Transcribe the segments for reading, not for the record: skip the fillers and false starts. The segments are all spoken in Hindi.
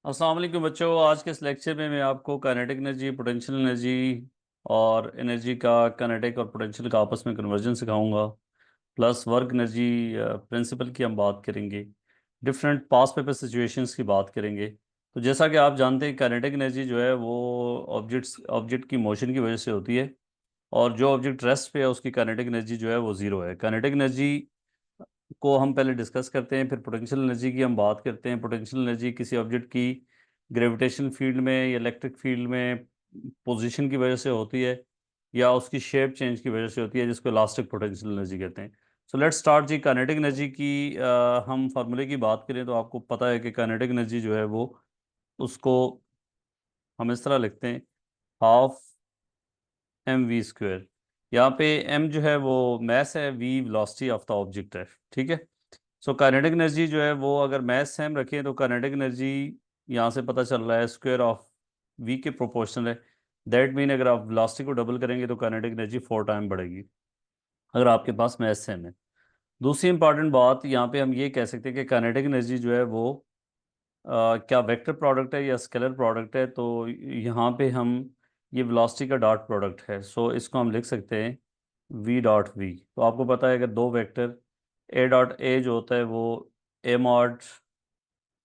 अस्सलाम वालेकुम बच्चों। आज के इस लेक्चर में मैं आपको काइनेटिक एनर्जी, पोटेंशियल एनर्जी और एनर्जी का काइनेटिक और पोटेंशियल का आपस में कन्वर्जन सिखाऊंगा। प्लस वर्क एनर्जी प्रिंसिपल की हम बात करेंगे। डिफरेंट पास पेपर सिचुएशंस की बात करेंगे। तो जैसा कि आप जानते हैं, काइनेटिक एनर्जी जो है वो ऑब्जेक्ट की मोशन की वजह से होती है। और जो ऑब्जेक्ट रेस्ट पे है उसकी काइनेटिक एनर्जी जो है वो ज़ीरो है। काइनेटिक एनर्जी को हम पहले डिस्कस करते हैं, फिर पोटेंशियल एनर्जी की हम बात करते हैं। पोटेंशियल एनर्जी किसी ऑब्जेक्ट की ग्रेविटेशन फील्ड में या इलेक्ट्रिक फील्ड में पोजीशन की वजह से होती है, या उसकी शेप चेंज की वजह से होती है, जिसको इलास्टिक पोटेंशियल एनर्जी कहते हैं। सो लेट्स स्टार्ट जी। काइनेटिक एनर्जी की हम फार्मूले की बात करें तो आपको पता है कि काइनेटिक एनर्जी जो है वो, उसको हम इस तरह लिखते हैं, हाफ एम वी स्क्वेयर। यहाँ पे एम जो है वो मैस है, v velocity of the object है। ठीक है। सो काइनेटिक एनर्जी जो है वो, अगर मैथ सेम रखें तो काइनेटिक एनर्जी यहाँ से पता चल रहा है स्क्वायर ऑफ वी के प्रोपोर्शनल है। दैट मीन अगर आप वेलोसिटी को डबल करेंगे तो काइनेटिक एनर्जी 4 टाइम बढ़ेगी, अगर आपके पास मैथ सेम है। दूसरी इंपॉर्टेंट बात, यहाँ पे हम ये कह सकते हैं कि काइनेटिक एनर्जी जो है वो क्या वेक्टर प्रोडक्ट है या स्केलर प्रोडक्ट है। तो यहाँ पे हम, ये वेलोसिटी का डॉट प्रोडक्ट है, सो इसको हम लिख सकते हैं v डॉट वी। तो आपको पता है कि दो वेक्टर a डॉट ए जो होता है वो a mod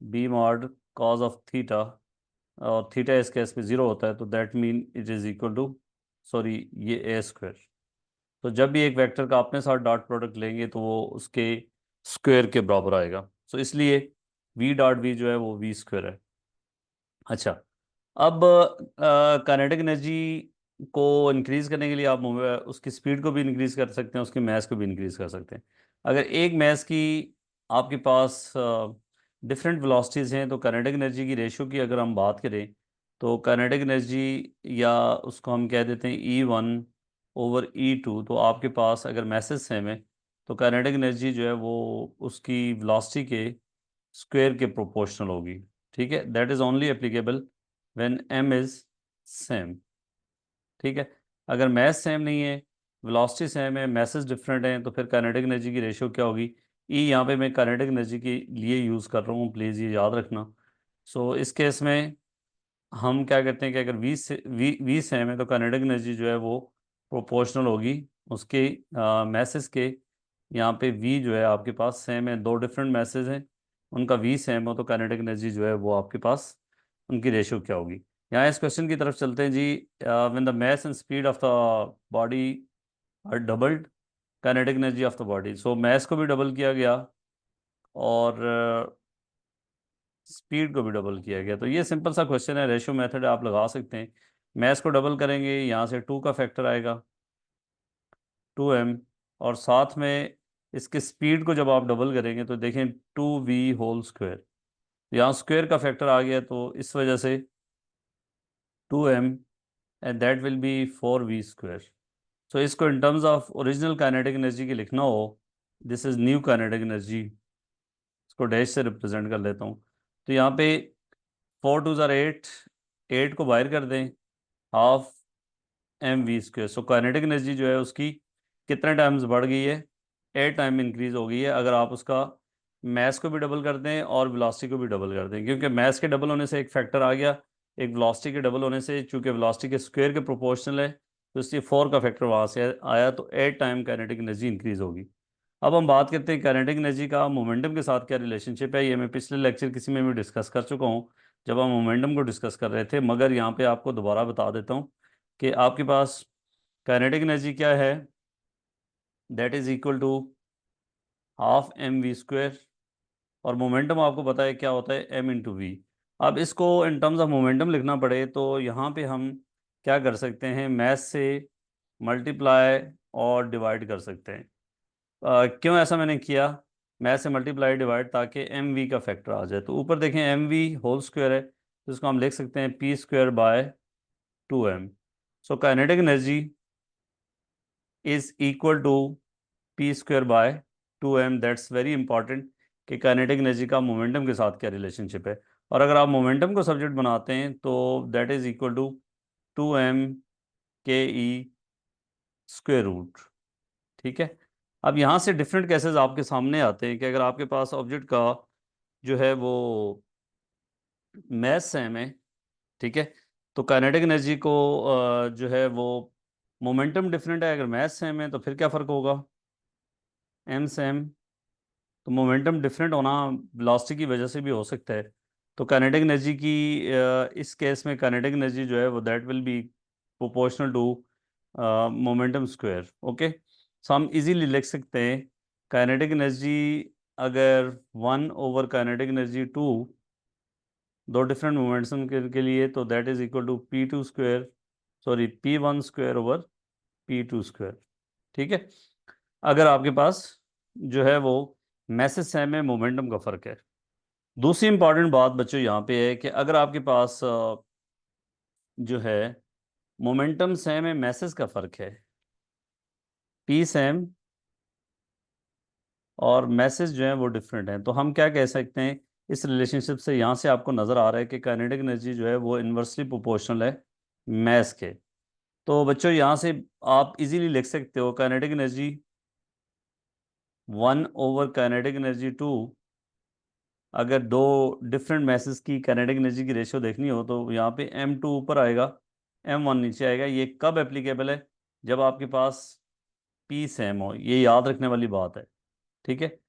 b mod cos of theta, और थीटा इस केस में ज़ीरो होता है, तो that mean it is equal to, sorry, ये ए स्क्वायर। तो जब भी एक वेक्टर का अपने साथ डॉट प्रोडक्ट लेंगे तो वो उसके स्क्वायर के बराबर आएगा। सो इसलिए v डॉट वी जो है वो वी स्क्वायर है। अच्छा, अब काइनेटिक एनर्जी को इंक्रीज करने के लिए आप उसकी स्पीड को भी इंक्रीज कर सकते हैं, उसकी मास को भी इंक्रीज कर सकते हैं। अगर एक मास की आपके पास डिफरेंट वेलोसिटीज़ हैं, तो काइनेटिक एनर्जी की रेशियो की अगर हम बात करें तो काइनेटिक एनर्जी, या उसको हम कह देते हैं E1/E2। तो आपके पास अगर मैसेज सेम है तो काइनेटिक एनर्जी जो है वो उसकी वेलोसिटी के स्क्वायर के प्रोपोर्शनल होगी। ठीक है, that is only applicable when m is same. ठीक है। अगर मैथ सेम नहीं है, वेलोसिटी सेम है, मैसेज डिफरेंट हैं, तो फिर काइनेटिक एनर्जी की रेशियो क्या होगी। ई यहाँ पे मैं काइनेटिक एनर्जी के लिए यूज़ कर रहा हूँ, प्लीज़ ये याद रखना। सो इस केस में हम क्या करते हैं कि अगर वी सेम है तो काइनेटिक एनर्जी जो है वो प्रोपोर्शनल होगी उसके मैसेज के। यहाँ पे वी जो है आपके पास सेम है, दो डिफरेंट मैसेज हैं, उनका वी सेम हो तो काइनेटिक एनर्जी जो है वो आपके पास, उनकी रेशियो क्या होगी। यहाँ इस क्वेश्चन की तरफ चलते हैं जी। When the mass and speed of the body are doubled, kinetic energy of the body. So mass को भी डबल किया गया और स्पीड को भी डबल किया गया। तो ये सिंपल सा क्वेश्चन है, रेशियो मेथड आप लगा सकते हैं। मैथ्स को डबल करेंगे, यहाँ से 2 का फैक्टर आएगा, 2m। और साथ में इसके स्पीड को जब आप डबल करेंगे तो देखें 2v होल स्क्वायर। यहाँ स्क्वायर का फैक्टर आ गया तो इस वजह से 2m, and that will be 4v square. So इसको in terms of original kinetic energy की लिखना हो, this is new kinetic energy, इसको डैश से रिप्रेजेंट कर लेता हूँ। तो यहाँ पे 4 2 8, 8 को बाहर कर दें, half M v square. So kinetic energy जो है उसकी कितने टाइम्स बढ़ गई है, 8 टाइम इंक्रीज हो गई है, अगर आप उसका मैस को भी डबल कर दें और वेलोसिटी को भी डबल कर दें। क्योंकि मैस के डबल होने से एक फैक्टर आ गया, एक वेलोसिटी के डबल होने से, चूंकि वेलोसिटी के स्क्वायर के प्रोपोर्शनल है, तो इसलिए 4 का फैक्टर वहाँ से आया, तो 8 टाइम काइनेटिक एनर्जी इंक्रीज होगी। अब हम बात करते हैं काइनेटिक एनर्जी का मोमेंटम के साथ क्या रिलेशनशिप है। ये मैं पिछले लेक्चर किसी में भी डिस्कस कर चुका हूँ जब हम मोमेंटम को डिस्कस कर रहे थे, मगर यहाँ पे आपको दोबारा बता देता हूँ कि आपके पास काइनेटिक एनर्जी क्या है, that is equal to half M we square. और मोमेंटम आपको पता है क्या होता है, एम इंटू वी। अब इसको इन टर्म्स ऑफ मोमेंटम लिखना पड़े तो यहाँ पे हम क्या कर सकते हैं, मैथ से मल्टीप्लाई और डिवाइड कर सकते हैं। क्यों ऐसा मैंने किया, मैथ से मल्टीप्लाई डिवाइड, ताकि एम वी का फैक्टर आ जाए। तो ऊपर देखें एम वी होल स्क्वायर है, तो इसको हम लिख सकते हैं p square by 2m। So kinetic energy is equal to p square by 2m। That's very important कि काइनेटिक एनर्जी का मोमेंटम के साथ क्या रिलेशनशिप है। और अगर आप मोमेंटम को सब्जेक्ट बनाते हैं तो दैट इज इक्वल टू 2m/ke²रूट। ठीक है। अब यहाँ से डिफरेंट केसेस आपके सामने आते हैं कि अगर आपके पास ऑब्जेक्ट का जो है वो मैथ सेम है, ठीक है, तो काइनेटिक एनर्जी को जो है वो मोमेंटम डिफरेंट है। अगर मैथ सेम है तो फिर क्या फ़र्क होगा, एम सेम, तो मोमेंटम डिफरेंट होना वेलोसिटी की वजह से भी हो सकता है। तो काइनेटिक एनर्जी की इस केस में काइनेटिक एनर्जी जो है वो that will be proportional to momentum square. Okay, so हम इजीली लिख सकते हैं काइनेटिक एनर्जी अगर 1/काइनेटिक एनर्जी 2, दो डिफरेंट मोमेंट्स के लिए, तो that is equal to P2 square, sorry P1 स्क्वायर/P2 स्क्वायर। ठीक है, अगर आपके पास जो है वो मैसेज सेम है, मोमेंटम का फर्क है। दूसरी इंपॉर्टेंट बात बच्चों यहाँ पे है कि अगर आपके पास जो है मोमेंटम सेम है, मैसेज का फर्क है, पी सेम और मैसेज जो है वो डिफरेंट है, तो हम क्या कह सकते हैं इस रिलेशनशिप से। यहाँ से आपको नज़र आ रहा है कि काइनेटिक एनर्जी जो है वो इन्वर्सली प्रोपोर्शनल है मैस के। तो बच्चों यहाँ से आप इजीली लिख सकते हो काइनेटिक एनर्जी 1/काइनेटिक एनर्जी 2। अगर दो डिफरेंट मैसेज की काइनेटिक एनर्जी की रेशियो देखनी हो तो यहाँ पे M2 ऊपर आएगा, M1 नीचे आएगा। ये कब एप्लीकेबल है, जब आपके पास पी सेम हो, ये याद रखने वाली बात है। ठीक है,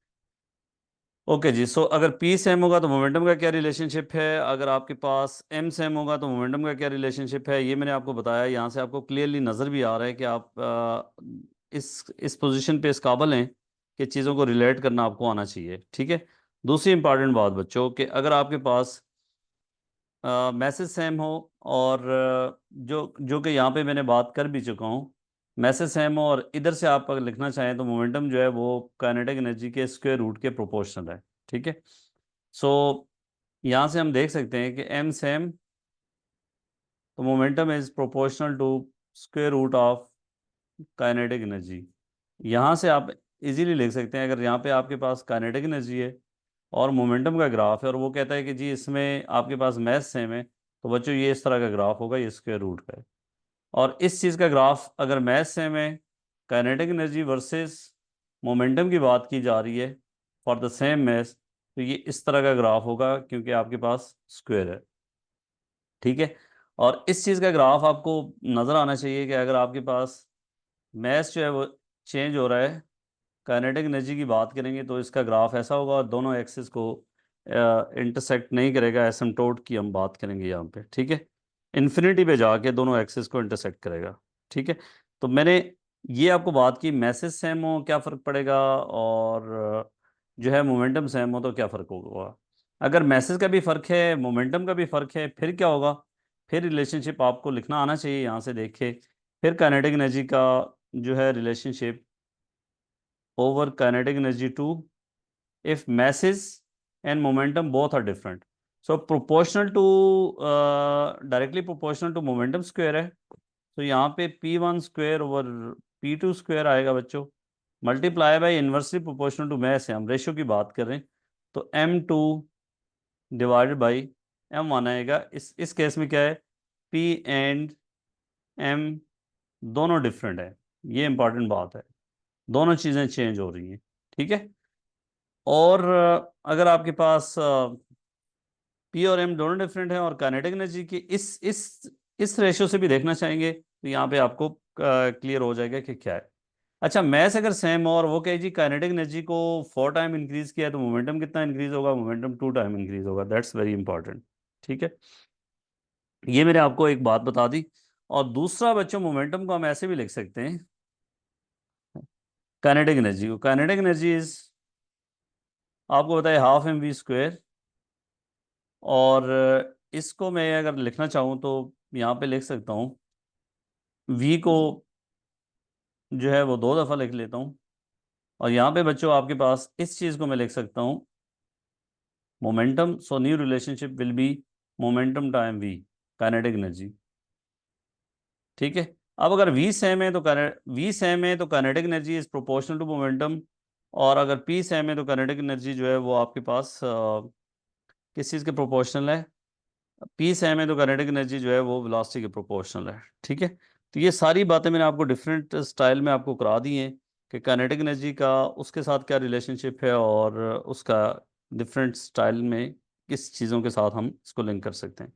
ओके जी। सो अगर पी सेम होगा तो मोमेंटम का क्या रिलेशनशिप है, अगर आपके पास एम सेम होगा तो मोमेंटम का क्या रिलेशनशिप है, ये मैंने आपको बताया। यहाँ से आपको क्लियरली नज़र भी आ रहा है कि आप इस पोजीशन पे इस काबिल हैं कि चीज़ों को रिलेट करना आपको आना चाहिए। ठीक है, दूसरी इंपॉर्टेंट बात बच्चों कि अगर आपके पास मैसेज सेम हो और जो जो कि यहाँ पे मैंने बात कर भी चुका हूँ, मैसेज सेम हो और इधर से आप अगर लिखना चाहें तो मोमेंटम जो है वो काइनेटिक एनर्जी के स्क्वायर रूट के प्रोपोर्शनल है। ठीक है, सो यहाँ से हम देख सकते हैं कि एम सेम, तो momentum is proportional to square root of kinetic energy. यहाँ से आप इजीली लिख सकते हैं, अगर यहाँ पे आपके पास काइनेटिक एनर्जी है और मोमेंटम का ग्राफ है और वो कहता है कि जी इसमें आपके पास मैथ सेम है, तो बच्चों ये इस तरह का ग्राफ होगा, ये स्क्वायर रूट का है। और इस चीज़ का ग्राफ अगर मैथ सेम है, काइनेटिक एनर्जी वर्सेस मोमेंटम की बात की जा रही है फॉर द सेम मैथ, तो ये इस तरह का ग्राफ होगा क्योंकि आपके पास स्क्वायर है। ठीक है, और इस चीज़ का ग्राफ आपको नज़र आना चाहिए कि अगर आपके पास मैथ जो है वो चेंज हो रहा है, काइनेटिक एनर्जी की बात करेंगे तो इसका ग्राफ ऐसा होगा और दोनों एक्सिस को इंटरसेक्ट नहीं करेगा, एसिम्पटोट की हम बात करेंगे यहाँ पे। ठीक है, इन्फिनिटी पे जाके दोनों एक्सिस को इंटरसेक्ट करेगा। ठीक है, तो मैंने ये आपको बात की मैसेज सेम हो क्या फ़र्क पड़ेगा और जो है मोमेंटम सेम हो तो क्या फ़र्क होगा। अगर मैसेज का भी फ़र्क है, मोमेंटम का भी फ़र्क है, फिर क्या होगा, फिर रिलेशनशिप आपको लिखना आना चाहिए। यहाँ से देखे फिर काइनेटिक एनर्जी का जो है relationship over kinetic energy 2 if masses and momentum both are different, so proportional to directly proportional to momentum square है, तो यहाँ पे P1 square over P2 square आएगा बच्चों, multiply by inversely proportional to mass है, हम रेशियो की बात कर रहे हैं, तो M2 डिवाइडेड बाई M1 आएगा। इस केस में क्या है, P एंड M दोनों डिफरेंट है, ये इंपॉर्टेंट बात है, दोनों चीज़ें चेंज हो रही हैं। ठीक है, और अगर आपके पास पी और एम दोनों डिफरेंट हैं और काइनेटिक एनर्जी की इस रेशियो से भी देखना चाहेंगे तो यहाँ पे आपको क्लियर हो जाएगा कि क्या है। अच्छा, मैथ अगर सेम हो और वो कहे जी काइनेटिक एनर्जी को 4 टाइम इंक्रीज किया है तो मोमेंटम कितना इंक्रीज होगा, मोमेंटम 2 टाइम इंक्रीज होगा, दैट्स वेरी इंपॉर्टेंट। ठीक है, ये मैंने आपको एक बात बता दी। और दूसरा बच्चों, मोमेंटम को हम ऐसे भी लिख सकते हैं, काइनेटिक एनर्जी को, काइनेटिक एनर्जी इज आपको बताए ½ mv²। और इसको मैं अगर लिखना चाहूँ तो यहाँ पे लिख सकता हूँ, v को जो है वो 2 दफ़ा लिख लेता हूँ। और यहाँ पे बच्चों आपके पास इस चीज़ को मैं लिख सकता हूँ momentum, so new relationship will be momentum time v, kinetic energy. ठीक है, अब अगर v सेम है तो kinetic energy is proportional to momentum, और अगर p सेम है तो काइनेटिक एनर्जी जो है वो आपके पास किस चीज़ के प्रोपोर्शनल है, पी सेम है तो काइनेटिक एनर्जी जो है वो वेलोसिटी के प्रोपोर्शनल है। ठीक है, तो ये सारी बातें मैंने आपको डिफरेंट स्टाइल में आपको करा दी हैं कि काइनेटिक एनर्जी का उसके साथ क्या रिलेशनशिप है और उसका डिफरेंट स्टाइल में किस चीज़ों के साथ हम इसको लिंक कर सकते हैं।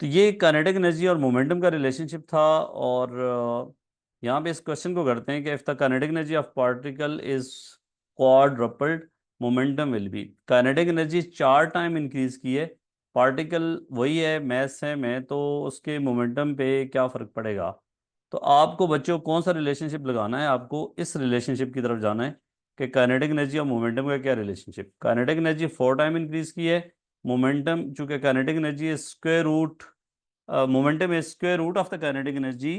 तो ये काइनेटिक एनर्जी और मोमेंटम का रिलेशनशिप था। और यहाँ पे इस क्वेश्चन को करते हैं कि if the kinetic energy of particle is quadrupled, momentum will be. Kinetic energy 4 time increase की है, पार्टिकल वही है, मैस सेम है, तो उसके मोमेंटम पे क्या फ़र्क पड़ेगा। तो आपको बच्चों कौन सा रिलेशनशिप लगाना है, आपको इस रिलेशनशिप की तरफ जाना है कि काइनेटिक एनर्जी और मोमेंटम का क्या relationship. Kinetic energy 4 time increase की है, मोमेंटम चूंकि kinetic energy square root, momentum is square root of the kinetic energy.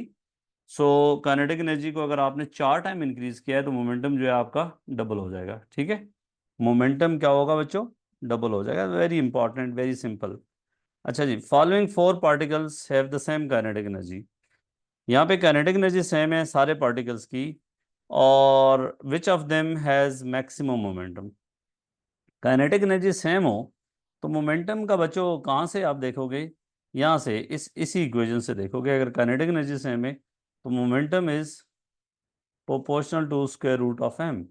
So kinetic energy को अगर आपने 4 टाइम इंक्रीज किया है तो मोमेंटम जो है आपका डबल हो जाएगा। ठीक है, मोमेंटम क्या होगा बच्चों, डबल हो जाएगा। Very important, very simple. अच्छा जी, following 4 particles have the same kinetic energy. यहाँ पे काइनेटिक एनर्जी सेम है सारे पार्टिकल्स की, और which of them has maximum momentum. Kinetic energy same हो तो मोमेंटम का बच्चों कहाँ से आप देखोगे, यहाँ से इसी इक्वेशन से देखोगे। अगर काइनेटिक एनर्जी सेम है तो momentum is proportional to square root of m.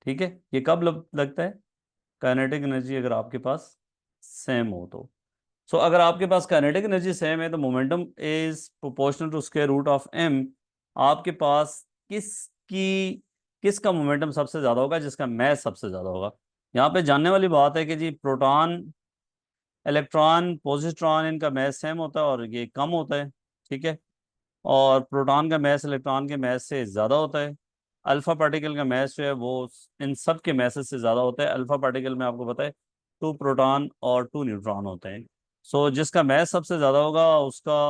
ठीक है, ये कब लगता है, काइनेटिक एनर्जी अगर आपके पास सेम हो तो। सो अगर आपके पास काइनेटिक एनर्जी सेम है तो momentum is proportional to square root of m. आपके पास किसका मोमेंटम सबसे ज़्यादा होगा, जिसका मैस सबसे ज़्यादा होगा। यहाँ पे जानने वाली बात है कि जी प्रोटॉन, इलेक्ट्रॉन, पॉजिट्रॉन, इनका मैस सेम होता है और ये कम होता है। ठीक है, और प्रोटॉन का मैस इलेक्ट्रॉन के मैस से ज़्यादा होता है। अल्फा पार्टिकल का मैस जो है वो इन सब के मैसेज से ज़्यादा होता है। अल्फा पार्टिकल में आपको पता है 2 प्रोटॉन और 2 न्यूट्रॉन होते हैं। सो जिसका मैस सबसे ज़्यादा होगा उसका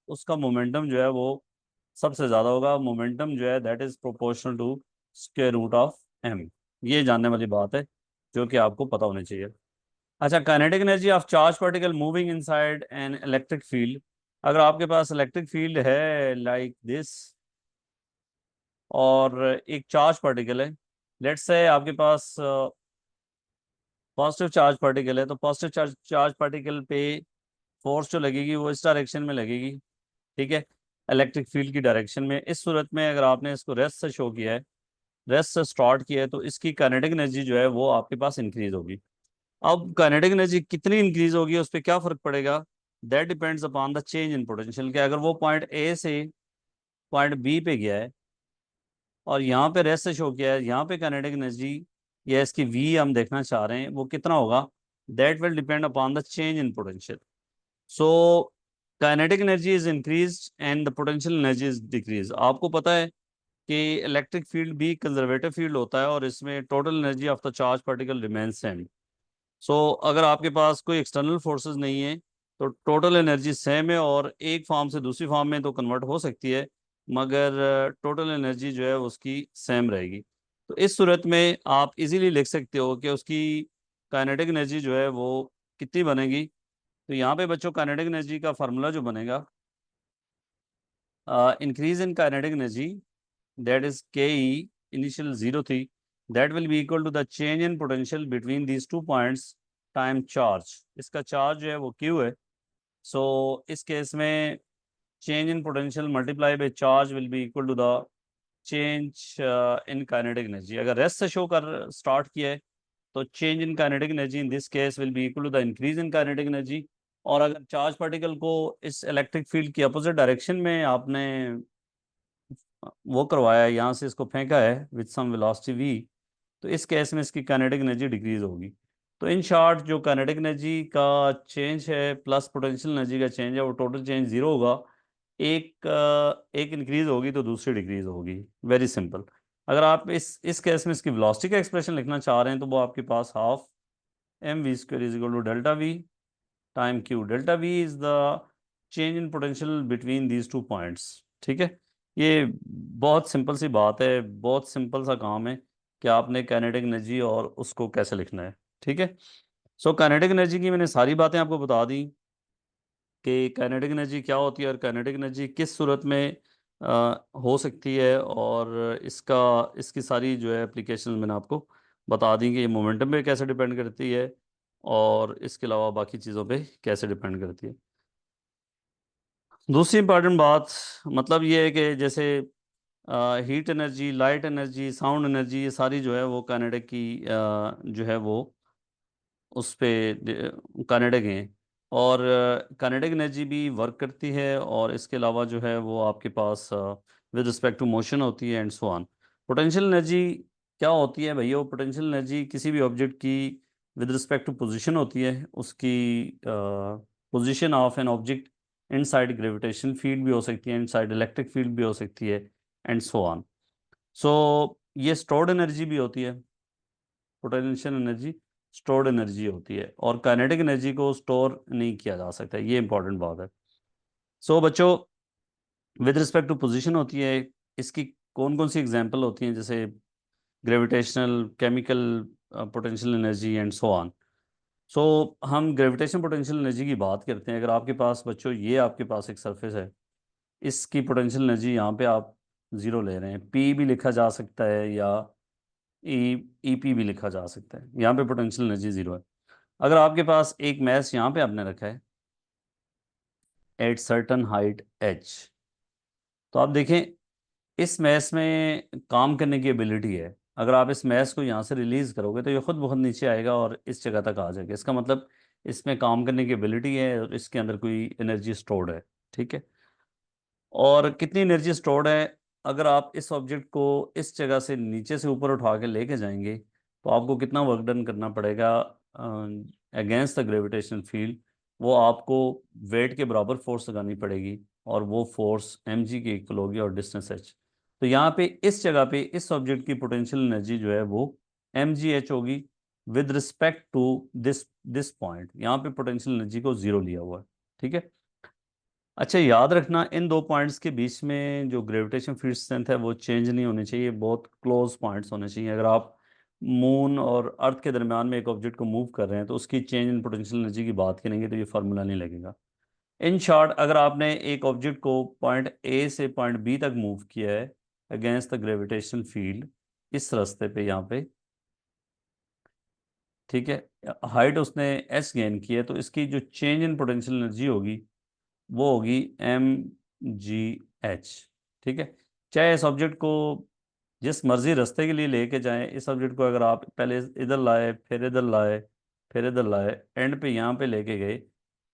उसका मोमेंटम जो है वो सबसे ज़्यादा होगा। मोमेंटम जो है that is proportional to square root of m. ये जानने वाली बात है जो कि आपको पता होनी चाहिए। अच्छा, kinetic energy of charge particle moving inside an electric field. अगर आपके पास इलेक्ट्रिक फील्ड है लाइक दिस, और एक चार्ज पार्टिकल है, लेट्स से आपके पास पॉजिटिव चार्ज पार्टिकल है, तो पॉजिटिव चार्ज पार्टिकल पे फोर्स जो लगेगी वो इस डायरेक्शन में लगेगी। ठीक है, इलेक्ट्रिक फील्ड की डायरेक्शन में। इस सूरत में अगर आपने इसको रेस्ट से शो किया है, रेस्ट से स्टार्ट किया है, तो इसकी काइनेटिक एनर्जी जो है वो आपके पास इंक्रीज होगी। अब काइनेटिक एनर्जी कितनी इंक्रीज होगी उस पर क्या फर्क पड़ेगा, that depends upon the change in potential. के अगर वो पॉइंट ए से पॉइंट बी पे गया है और यहाँ पे रेस्ट से शो किया है, यहाँ पे काइनेटिक एनर्जी या इसकी वी हम देखना चाह रहे हैं वो कितना होगा, that will depend upon the change in potential. So kinetic energy is increase and the potential energy is decrease. आपको पता है कि इलेक्ट्रिक फील्ड भी कंजर्वेटिव फील्ड होता है और इसमें total energy of the charge particle remains same. So अगर आपके पास कोई एक्सटर्नल फोर्सेस नहीं है तो टोटल एनर्जी सेम है, और एक फॉर्म से दूसरी फॉर्म में तो कन्वर्ट हो सकती है, मगर टोटल एनर्जी जो है उसकी सेम रहेगी। तो इस सूरत में आप इजीली लिख सकते हो कि उसकी काइनेटिक एनर्जी जो है वो कितनी बनेगी। तो यहाँ पे बच्चों काइनेटिक एनर्जी का फार्मूला जो बनेगा, increase in kinetic energy that is K E, initial zero थी, that will be equal to the change in potential between these 2 points time charge. इसका चार्ज जो है वो क्यू है। सो इस केस में change in potential multiply by charge will be equal to the change in kinetic energy. अगर रेस्ट से शो कर स्टार्ट किया है तो change in kinetic energy in this case will be equal to the increase in kinetic energy. और अगर चार्ज पार्टिकल को इस इलेक्ट्रिक फील्ड की अपोजिट डायरेक्शन में आपने वो करवाया है, यहाँ से इसको फेंका है विद सम वेलोसिटी वी, तो इस केस में इसकी काइनेटिक एनर्जी डिक्रीज होगी। तो इन शॉर्ट जो काइनेटिक एनर्जी का चेंज है प्लस पोटेंशियल एनर्जी का चेंज है वो टोटल चेंज जीरो होगा। एक इंक्रीज होगी तो दूसरी डिक्रीज होगी। Very simple. अगर आप इस केस में इसकी वेलोसिटी का एक्सप्रेशन लिखना चाह रहे हैं तो वो आपके पास half M we square is equal to delta v time q. Delta v is the change in potential between these 2 points. ठीक है, ये बहुत सिंपल सी बात है, बहुत सिंपल सा काम है कि आपने काइनेटिक एनर्जी और उसको कैसे लिखना है। ठीक है, सो काइनेटिक एनर्जी की मैंने सारी बातें आपको बता दी कि काइनेटिक एनर्जी क्या होती है और काइनेटिक एनर्जी किस सूरत में हो सकती है, और इसकी सारी जो है एप्लीकेशन मैंने आपको बता दी कि ये मोमेंटम पे कैसे डिपेंड करती है और इसके अलावा बाकी चीज़ों पे कैसे डिपेंड करती है। दूसरी इंपॉर्टेंट बात मतलब ये है कि जैसे heat energy, light energy, sound energy, ये सारी जो है वो काइनेटिक की जो है वो उस पे काइनेटिक हैं, और काइनेटिक एनर्जी भी वर्क करती है, और इसके अलावा जो है वो आपके पास विद रिस्पेक्ट टू मोशन होती है and so on. Potential energy क्या होती है भैया? पोटेंशियल एनर्जी किसी भी ऑब्जेक्ट की विद रिस्पेक्ट टू पोजीशन होती है, उसकी position of an object inside gravitation field भी हो सकती है, इनसाइड इलेक्ट्रिक फील्ड भी हो सकती है एंड सो ऑन। सो ये स्टोर्ड एनर्जी भी होती है, पोटेंशियल एनर्जी स्टोर्ड एनर्जी होती है, और काइनेटिक एनर्जी को स्टोर नहीं किया जा सकता, ये इंपॉर्टेंट बात है। सो बच्चों, विद रिस्पेक्ट टू पोजीशन होती है, इसकी कौन कौन सी एग्जांपल होती हैं? जैसे gravitational, chemical potential energy and so on. So हम ग्रेविटेशन पोटेंशियल एनर्जी की बात करते हैं। अगर आपके पास बच्चों, ये आपके पास एक सरफेस है, इसकी पोटेंशियल एनर्जी यहाँ पे आप ज़ीरो ले रहे हैं, पी भी लिखा जा सकता है या ई ई पी भी लिखा जा सकता है, यहाँ पे पोटेंशियल एनर्जी ज़ीरो है। अगर आपके पास एक मैस यहाँ पे आपने रखा है एट सर्टन हाइट एच, तो आप देखें इस मैस में काम करने की एबिलिटी है। अगर आप इस मैस को यहाँ से रिलीज करोगे तो ये खुद बहुत नीचे आएगा और इस जगह तक आ जाएगा। इसका मतलब इसमें काम करने की एबिलिटी है और इसके अंदर कोई एनर्जी स्टोर्ड है। ठीक है, और कितनी एनर्जी स्टोर्ड है? अगर आप इस ऑब्जेक्ट को इस जगह से नीचे से ऊपर उठा के लेके जाएंगे तो आपको कितना वर्क डन करना पड़ेगा अगेंस्ट द ग्रेविटेशन फील्ड? वो आपको वेट के बराबर फोर्स लगानी पड़ेगी, और वो फोर्स एम जी की इक्वल होगी और डिस्टेंस एच। तो यहाँ पे इस जगह पे इस ऑब्जेक्ट की पोटेंशियल एनर्जी जो है वो एम जी एच होगी with respect to this this point. यहाँ पे पोटेंशियल एनर्जी को जीरो लिया हुआ है। ठीक है, अच्छा याद रखना इन दो पॉइंट्स के बीच में जो ग्रेविटेशन फील्ड स्ट्रेंथ है वो चेंज नहीं होनी चाहिए, बहुत क्लोज पॉइंट्स होने चाहिए। अगर आप मून और अर्थ के दरमियान में एक ऑब्जेक्ट को मूव कर रहे हैं तो उसकी चेंज इन पोटेंशियल एनर्जी की बात करेंगे तो ये फार्मूला नहीं लगेगा। इन शॉर्ट, अगर आपने एक ऑब्जेक्ट को पॉइंट ए से पॉइंट बी तक मूव किया है अगेंस्ट द ग्रेविटेशन फील्ड इस रास्ते पे यहाँ पे, ठीक है, हाइट उसने एस गेन की है, तो इसकी जो चेंज इन पोटेंशियल एनर्जी होगी वो होगी एम जी एच। ठीक है, चाहे इस ऑब्जेक्ट को जिस मर्जी रास्ते के लिए लेके जाएं, इस ऑब्जेक्ट को अगर आप पहले इधर लाए, फिर इधर लाए, फिर इधर लाए, एंड पे यहाँ पे लेके गए,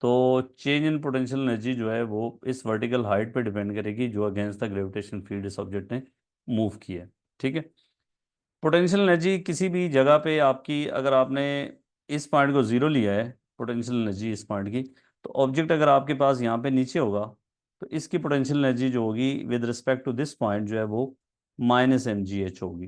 तो चेंज इन पोटेंशियल एनर्जी जो है वो इस वर्टिकल हाइट पे डिपेंड करेगी जो अगेंस्ट द ग्रेविटेशन फील्ड इस ऑब्जेक्ट ने मूव किया है। ठीक है, पोटेंशियल एनर्जी किसी भी जगह पे आपकी, अगर आपने इस पॉइंट को ज़ीरो लिया है पोटेंशियल एनर्जी इस पॉइंट की, तो ऑब्जेक्ट अगर आपके पास यहाँ पे नीचे होगा तो इसकी पोटेंशियल एनर्जी जो होगी with respect to this point जो है वो माइनस एम जी एच होगी।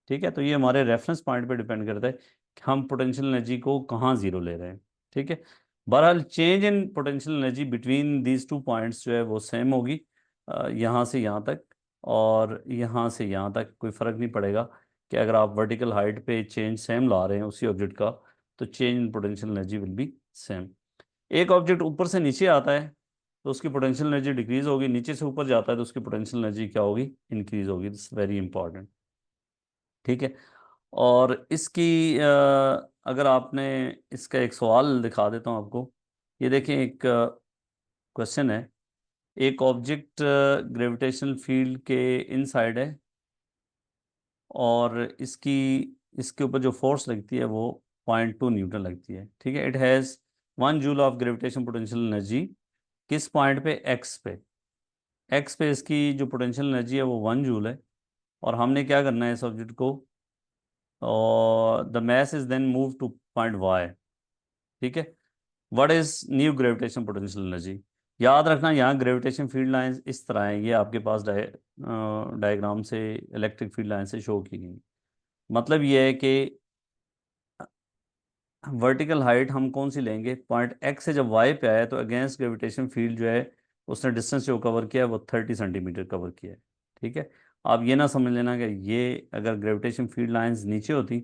ठीक है, तो ये हमारे रेफरेंस पॉइंट पे डिपेंड करता है कि हम पोटेंशियल एनर्जी को कहाँ ज़ीरो ले रहे हैं। ठीक है, बहरहाल change in potential energy between these two points जो है वो सेम होगी, यहाँ से यहाँ तक और यहाँ से यहाँ तक कोई फ़र्क नहीं पड़ेगा कि अगर आप वर्टिकल हाइट पे चेंज सेम ला रहे हैं उसी ऑब्जेक्ट का, तो change in potential energy will B same. एक ऑब्जेक्ट ऊपर से नीचे आता है तो उसकी पोटेंशियल एनर्जी डिक्रीज होगी, नीचे से ऊपर जाता है तो उसकी पोटेंशियल एनर्जी क्या होगी? इंक्रीज होगी। This very important. ठीक है, और इसकी अगर आपने इसका एक सवाल दिखा देता हूँ आपको। ये देखें, एक क्वेश्चन है, एक ऑब्जेक्ट ग्रेविटेशनल फील्ड के इनसाइड है और इसकी इसके ऊपर जो फोर्स लगती है वो 0.2 न्यूटन लगती है। ठीक है, it has 1 joule of gravitation potential energy. किस पॉइंट पे? एक्स पे। एक्स पे इसकी जो पोटेंशियल एनर्जी है वो 1 जूल है, और हमने क्या करना है इस ऑब्जेक्ट को, और the mass is then move to point y. ठीक है, what is new gravitation potential energy? याद रखना यहाँ ग्रेविटेशन फील्ड लाइंस इस तरह है, ये आपके पास डायग्राम से इलेक्ट्रिक फील्ड लाइन से शो की गई। मतलब ये है कि वर्टिकल हाइट हम कौन सी लेंगे? पॉइंट एक्स से जब वाई पे आया तो अगेंस्ट ग्रेविटेशन फील्ड जो है उसने डिस्टेंस जो कवर किया है वो 30 सेंटीमीटर कवर किया है। ठीक है, आप ये ना समझ लेना कि ये अगर ग्रेविटेशन फील्ड लाइंस नीचे होती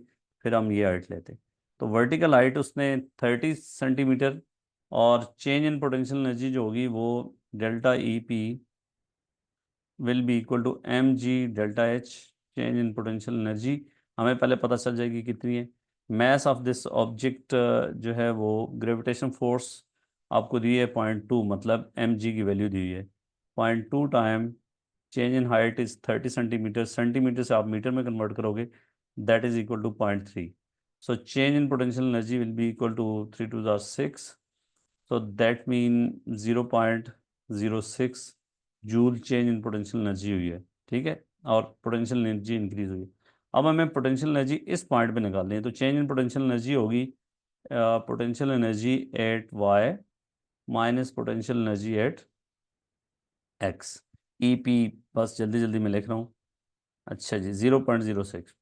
फिर हम ये हाइट लेते। तो वर्टिकल हाइट उसने 30 सेंटीमीटर, और चेंज इन पोटेंशियल एनर्जी जो होगी वो delta E P will be equal to m g delta h. Change in potential energy हमें पहले पता चल जाएगी कितनी है। मैस ऑफ दिस ऑब्जेक्ट जो है वो ग्रेविटेशन फोर्स आपको दी है 0.2, मतलब एम जी की वैल्यू दी हुई है 0.2 time change in height is 30 centimetre. Centimetre से आप मीटर में कन्वर्ट करोगे, that is equal to 0.3। So change in potential energy will be equal to 3 to the 6. So that mean 0.06 joule change in potential energy हुई है, ठीक है, और पोटेंशियल एनर्जी इंक्रीज हुई है। अब हमें पोटेंशियल एनर्जी इस पॉइंट पे निकालनी है, तो चेंज इन पोटेंशियल एनर्जी होगी potential energy at y minus potential energy at x, E P, बस जल्दी जल्दी मैं लिख रहा हूँ। अच्छा जी, 0.06।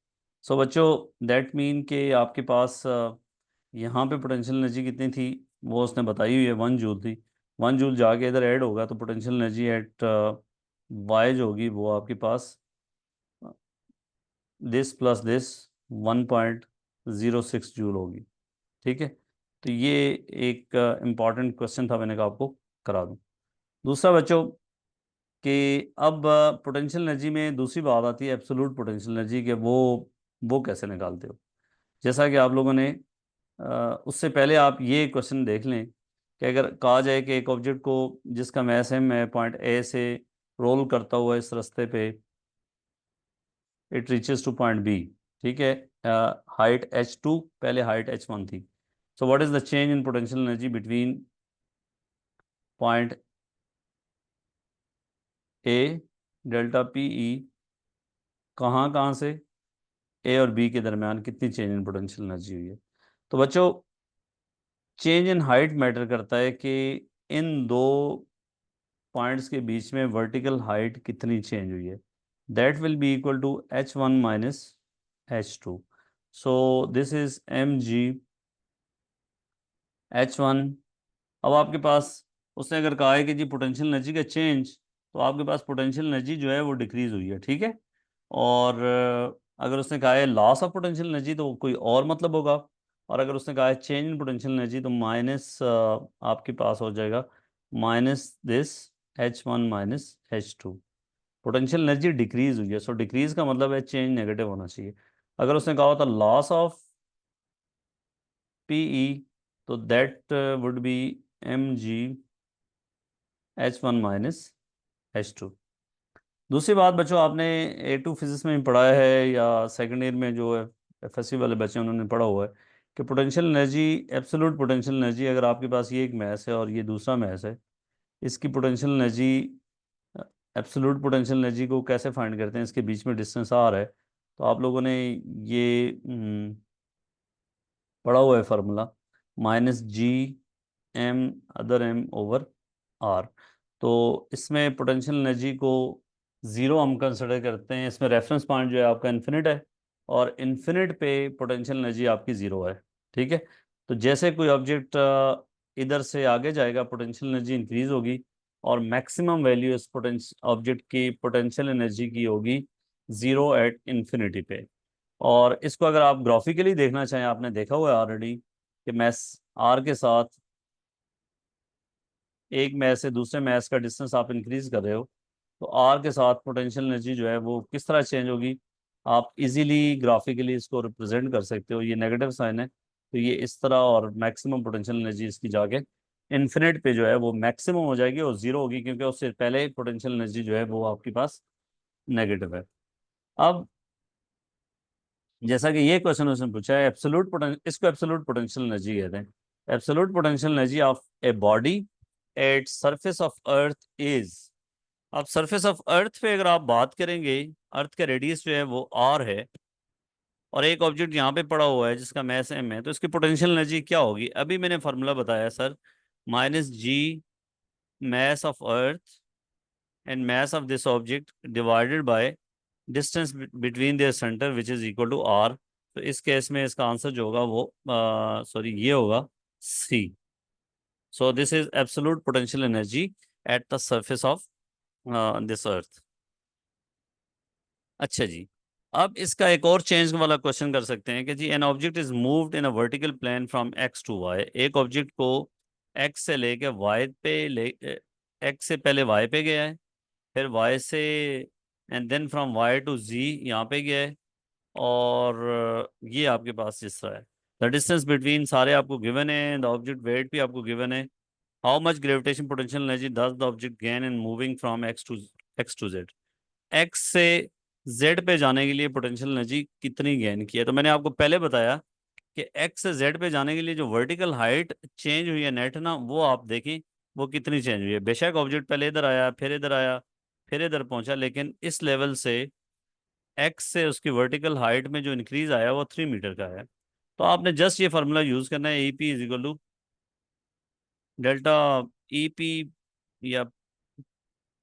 सो बच्चों दैट मीन कि आपके पास यहाँ पे पोटेंशियल एनर्जी कितनी थी, वो उसने बताई हुई है, 1 जूल थी। 1 जूल जाके इधर ऐड होगा तो पोटेंशियल एनर्जी एट वाई जो होगी वो आपके पास दिस प्लस दिस 1.06 जूल होगी, ठीक है। तो ये एक इम्पॉर्टेंट क्वेश्चन था, मैंने कहा आपको करा दूँ। दूसरा बच्चों कि अब पोटेंशियल एनर्जी में दूसरी बात आती है एब्सोल्यूट पोटेंशियल एनर्जी के, वो कैसे निकालते हो। जैसा कि आप लोगों ने उससे पहले आप ये क्वेश्चन देख लें कि अगर कहा जाए कि एक ऑब्जेक्ट को जिसका मैस एम है पॉइंट ए से रोल करता हुआ इस रास्ते पे it reaches to point B, ठीक है, हाइट h2, पहले हाइट h1 थी। So what is the change in potential energy between point A delta P E, कहाँ कहाँ से, ए और बी के दरमियान कितनी चेंज इन पोटेंशियल एनर्जी हुई है। तो बच्चों चेंज इन हाइट मैटर करता है कि इन दो पॉइंट्स के बीच में वर्टिकल हाइट कितनी चेंज हुई है, that will be equal to h1 minus h2। So this is mg h1। अब आपके पास उसने अगर कहा है कि जी पोटेंशियल एनर्जी का चेंज, तो आपके पास पोटेंशियल एनर्जी जो है वो डिक्रीज हुई है, ठीक है। और अगर उसने कहा है लॉस ऑफ पोटेंशियल एनर्जी तो कोई और मतलब होगा, और अगर उसने कहा है चेंज इन पोटेंशियल एनर्जी तो माइनस आपके पास हो जाएगा minus this h1 minus h2। Potential energy decrease हुई है, सो डिक्रीज का मतलब है चेंज नेगेटिव होना चाहिए। अगर उसने कहा होता लॉस ऑफ पीई तो that would be mg h1 minus h2। दूसरी बात बच्चों, आपने A2 फिजिक्स में भी पढ़ा है या सेकेंड ईयर में जो है एफएससी वाले बच्चे उन्होंने पढ़ा हुआ है कि potential energy, absolute potential energy, अगर आपके पास ये एक मैस है और ये दूसरा मैस है, इसकी potential energy, absolute potential energy को कैसे फाइंड करते हैं, इसके बीच में डिस्टेंस आर है, तो आप लोगों ने ये पढ़ा हुआ है formula minus G M other m over r. तो इसमें पोटेंशियल एनर्जी को ज़ीरो हम कंसिडर करते हैं, इसमें रेफरेंस पॉइंट जो है आपका इन्फिनिट है, और इन्फिनिट पे पोटेंशियल एनर्जी आपकी ज़ीरो है, ठीक है। तो जैसे कोई ऑब्जेक्ट इधर से आगे जाएगा पोटेंशियल एनर्जी इंक्रीज होगी, और मैक्सिमम वैल्यू इस पोटेंशियल ऑब्जेक्ट की पोटेंशियल एनर्जी की होगी ज़ीरो एट इन्फिनिटी पे। और इसको अगर आप ग्राफिकली देखना चाहें, आपने देखा हुआ है ऑलरेडी कि मैस आर के साथ एक मैच से दूसरे मैच का डिस्टेंस आप इंक्रीज कर रहे हो, तो आर के साथ पोटेंशियल एनर्जी जो है वो किस तरह चेंज होगी, आप इजीली ग्राफिकली इसको रिप्रेजेंट कर सकते हो। ये नेगेटिव साइन है तो ये इस तरह, और मैक्सिमम पोटेंशियल एनर्जी इसकी जाके इन्फिनिट पे जो है वो मैक्सिमम हो जाएगी और जीरो होगी, क्योंकि उससे पहले पोटेंशियल एनर्जी जो है वो आपके पास नेगेटिव है। अब जैसा कि ये क्वेश्चन उसने पूछा है एब्सोल्यूट पोटेंशियल, इसको एब्सोल्यूट पोटेंशियल एनर्जी कहते हैं। Absolute potential energy of a body at surface of earth is, अब सरफेस ऑफ अर्थ पे अगर आप बात करेंगे, अर्थ का रेडियस जो है वो आर है, और एक ऑब्जेक्ट यहाँ पे पड़ा हुआ है जिसका मैस एम है, तो इसकी पोटेंशियल एनर्जी क्या होगी। अभी मैंने फार्मूला बताया sir, minus G mass of earth and mass of this object divided by distance between their centre which is equal to r. तो इस केस में इसका आंसर जो होगा वो सॉरी ये होगा C. So this is absolute potential energy at the surface of this earth. अच्छा जी, अब इसका एक और चेंज वाला क्वेश्चन कर सकते हैं कि जी an object is moved in a vertical plane from X to Y, एक ऑब्जेक्ट को एक्स से लेके वाई पे ले, एक्स से पहले वाई पे गया है, फिर वाई से and then from Y to G यहाँ पे गया है, और ये आपके पास इस तरह है। द डिस्टेंस बिटवीन सारे आपको गिवन है, द ऑब्जेक्ट वेट भी आपको गिवन है। How much gravitation potential energy does the object gain in moving from X to Z, X से जेड पे जाने के लिए पोटेंशियल एनर्जी कितनी गेन की है। तो मैंने आपको पहले बताया कि एक्स से जेड पे जाने के लिए जो वर्टिकल हाइट चेंज हुई है नेट ना, वो आप देखें वो कितनी चेंज हुई है। बेशक ऑब्जेक्ट पहले इधर आया, फिर इधर आया, फिर इधर पहुंचा, लेकिन इस लेवल से एक्स से उसकी वर्टिकल हाइट में जो इंक्रीज आया वो 3 मीटर का है। तो आपने जस्ट ये फार्मूला यूज करना है, E P is equal to delta E P या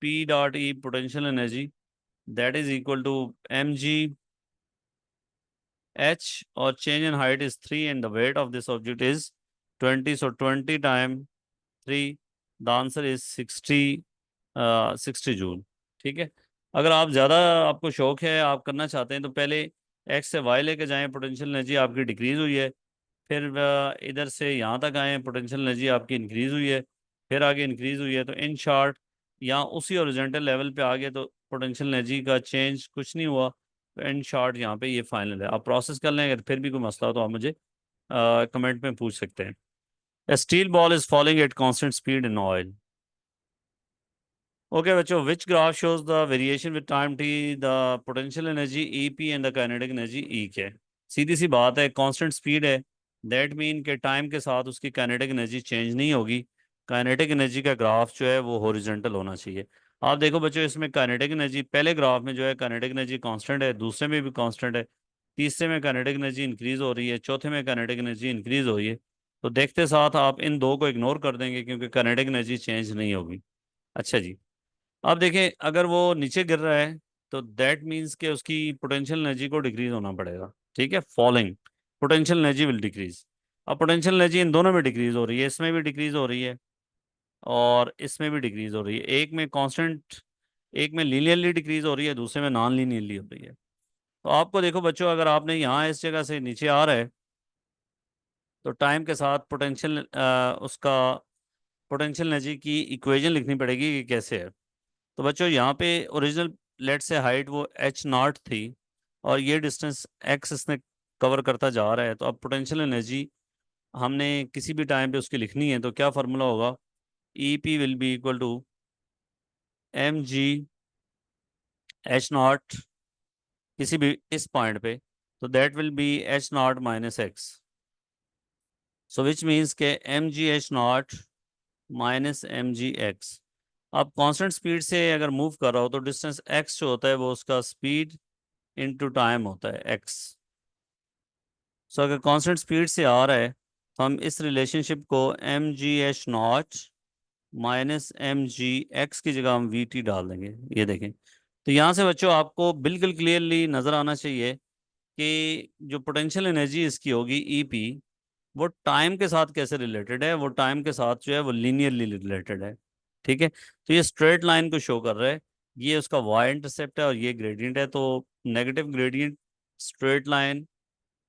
P dot E potential energy, that is equal to m g h, और change in height is 3 and the weight of this object is 20, so 20 time 3, the answer is 60 joule. ठीक है। अगर आप ज़्यादा आपको शौक है, आप करना चाहते हैं, तो पहले एक्स से वाई लेके जाएं, पोटेंशियल एनर्जी आपकी डिक्रीज हुई है। फिर इधर से यहाँ तक आए, पोटेंशियल एनर्जी आपकी इंक्रीज हुई है, फिर आगे इंक्रीज हुई है। तो इन शॉर्ट यहाँ उसी ओरिजेंटल लेवल पे आ गए, तो पोटेंशियल एनर्जी का चेंज कुछ नहीं हुआ। तो इन शॉर्ट यहाँ पे ये फाइनल है। आप प्रोसेस कर लें, अगर फिर भी कोई मसला हो तो आप मुझे कमेंट में पूछ सकते हैं। A steel ball is falling at constant speed in oil. Okay, बच्चों, which graph shows the variation with time t, the potential energy EP and the kinetic energy E के? सीधी सी बात है, कांस्टेंट स्पीड है, दैट मीन के टाइम के साथ उसकी काइनेटिक एनर्जी चेंज नहीं होगी। काइनेटिक एनर्जी का ग्राफ जो है वो हॉरिजॉन्टल होना चाहिए। आप देखो बच्चों, इसमें काइनेटिक एनर्जी पहले ग्राफ में जो है काइनेटिक एनर्जी कांस्टेंट है, दूसरे में भी कांस्टेंट है, तीसरे में काइनेटिक एनर्जी इंक्रीज हो रही है, चौथे में काइनेटिक एनर्जी इंक्रीज हो रही है। तो देखते साथ आप इन दो को इग्नोर कर देंगे क्योंकि काइनेटिक एनर्जी चेंज नहीं होगी। अच्छा जी, अब देखें, अगर वो नीचे गिर रहा है तो दैट मीन्स कि उसकी पोटेंशियल एनर्जी को डिक्रीज होना पड़ेगा। ठीक है, falling, potential energy will decrease. अब पोटेंशियल एनर्जी इन दोनों में डिक्रीज हो रही है, इसमें भी डिक्रीज हो रही है और इसमें भी डिक्रीज हो रही है। एक में कांस्टेंट, एक में लीनियरली डिक्रीज हो रही है, दूसरे में नॉन लीनियरली हो रही है। तो आपको देखो बच्चों, अगर आपने यहाँ इस जगह से नीचे आ रहा है तो टाइम के साथ पोटेंशियल उसका पोटेंशियल एनर्जी की इक्वेशन लिखनी पड़ेगी कि कैसे है। तो बच्चों यहाँ पे ओरिजिनल लेट से हाइट वो एच नॉट थी और ये डिस्टेंस एक्स इसने कवर करता जा रहा है। तो अब पोटेंशियल एनर्जी हमने किसी भी टाइम पे उसकी लिखनी है, तो क्या फार्मूला होगा? E P will be equal to m g h nought किसी भी इस पॉइंट पे, तो that will be h nought minus x, so which means के m g h nought minus m g x. अब कांस्टेंट स्पीड से अगर मूव कर रहा हो तो डिस्टेंस एक्स जो होता है वो उसका स्पीड इनटू टाइम होता है एक्स। सो अगर कांस्टेंट स्पीड से आ रहा है तो हम इस रिलेशनशिप को m g h nought minus m g x की जगह हम वी टी डाल देंगे। ये देखें, तो यहाँ से बच्चों आपको बिल्कुल क्लियरली नज़र आना चाहिए कि जो पोटेंशियल एनर्जी इसकी होगी ई पी, वो टाइम के साथ कैसे रिलेटेड है? वो टाइम के साथ जो है वो लीनियरली रिलेटेड है। ठीक है, तो ये स्ट्रेट लाइन को शो कर रहा है, ये उसका वाई इंटरसेप्ट है और ये ग्रेडियंट है। तो नेगेटिव ग्रेडियंट स्ट्रेट लाइन,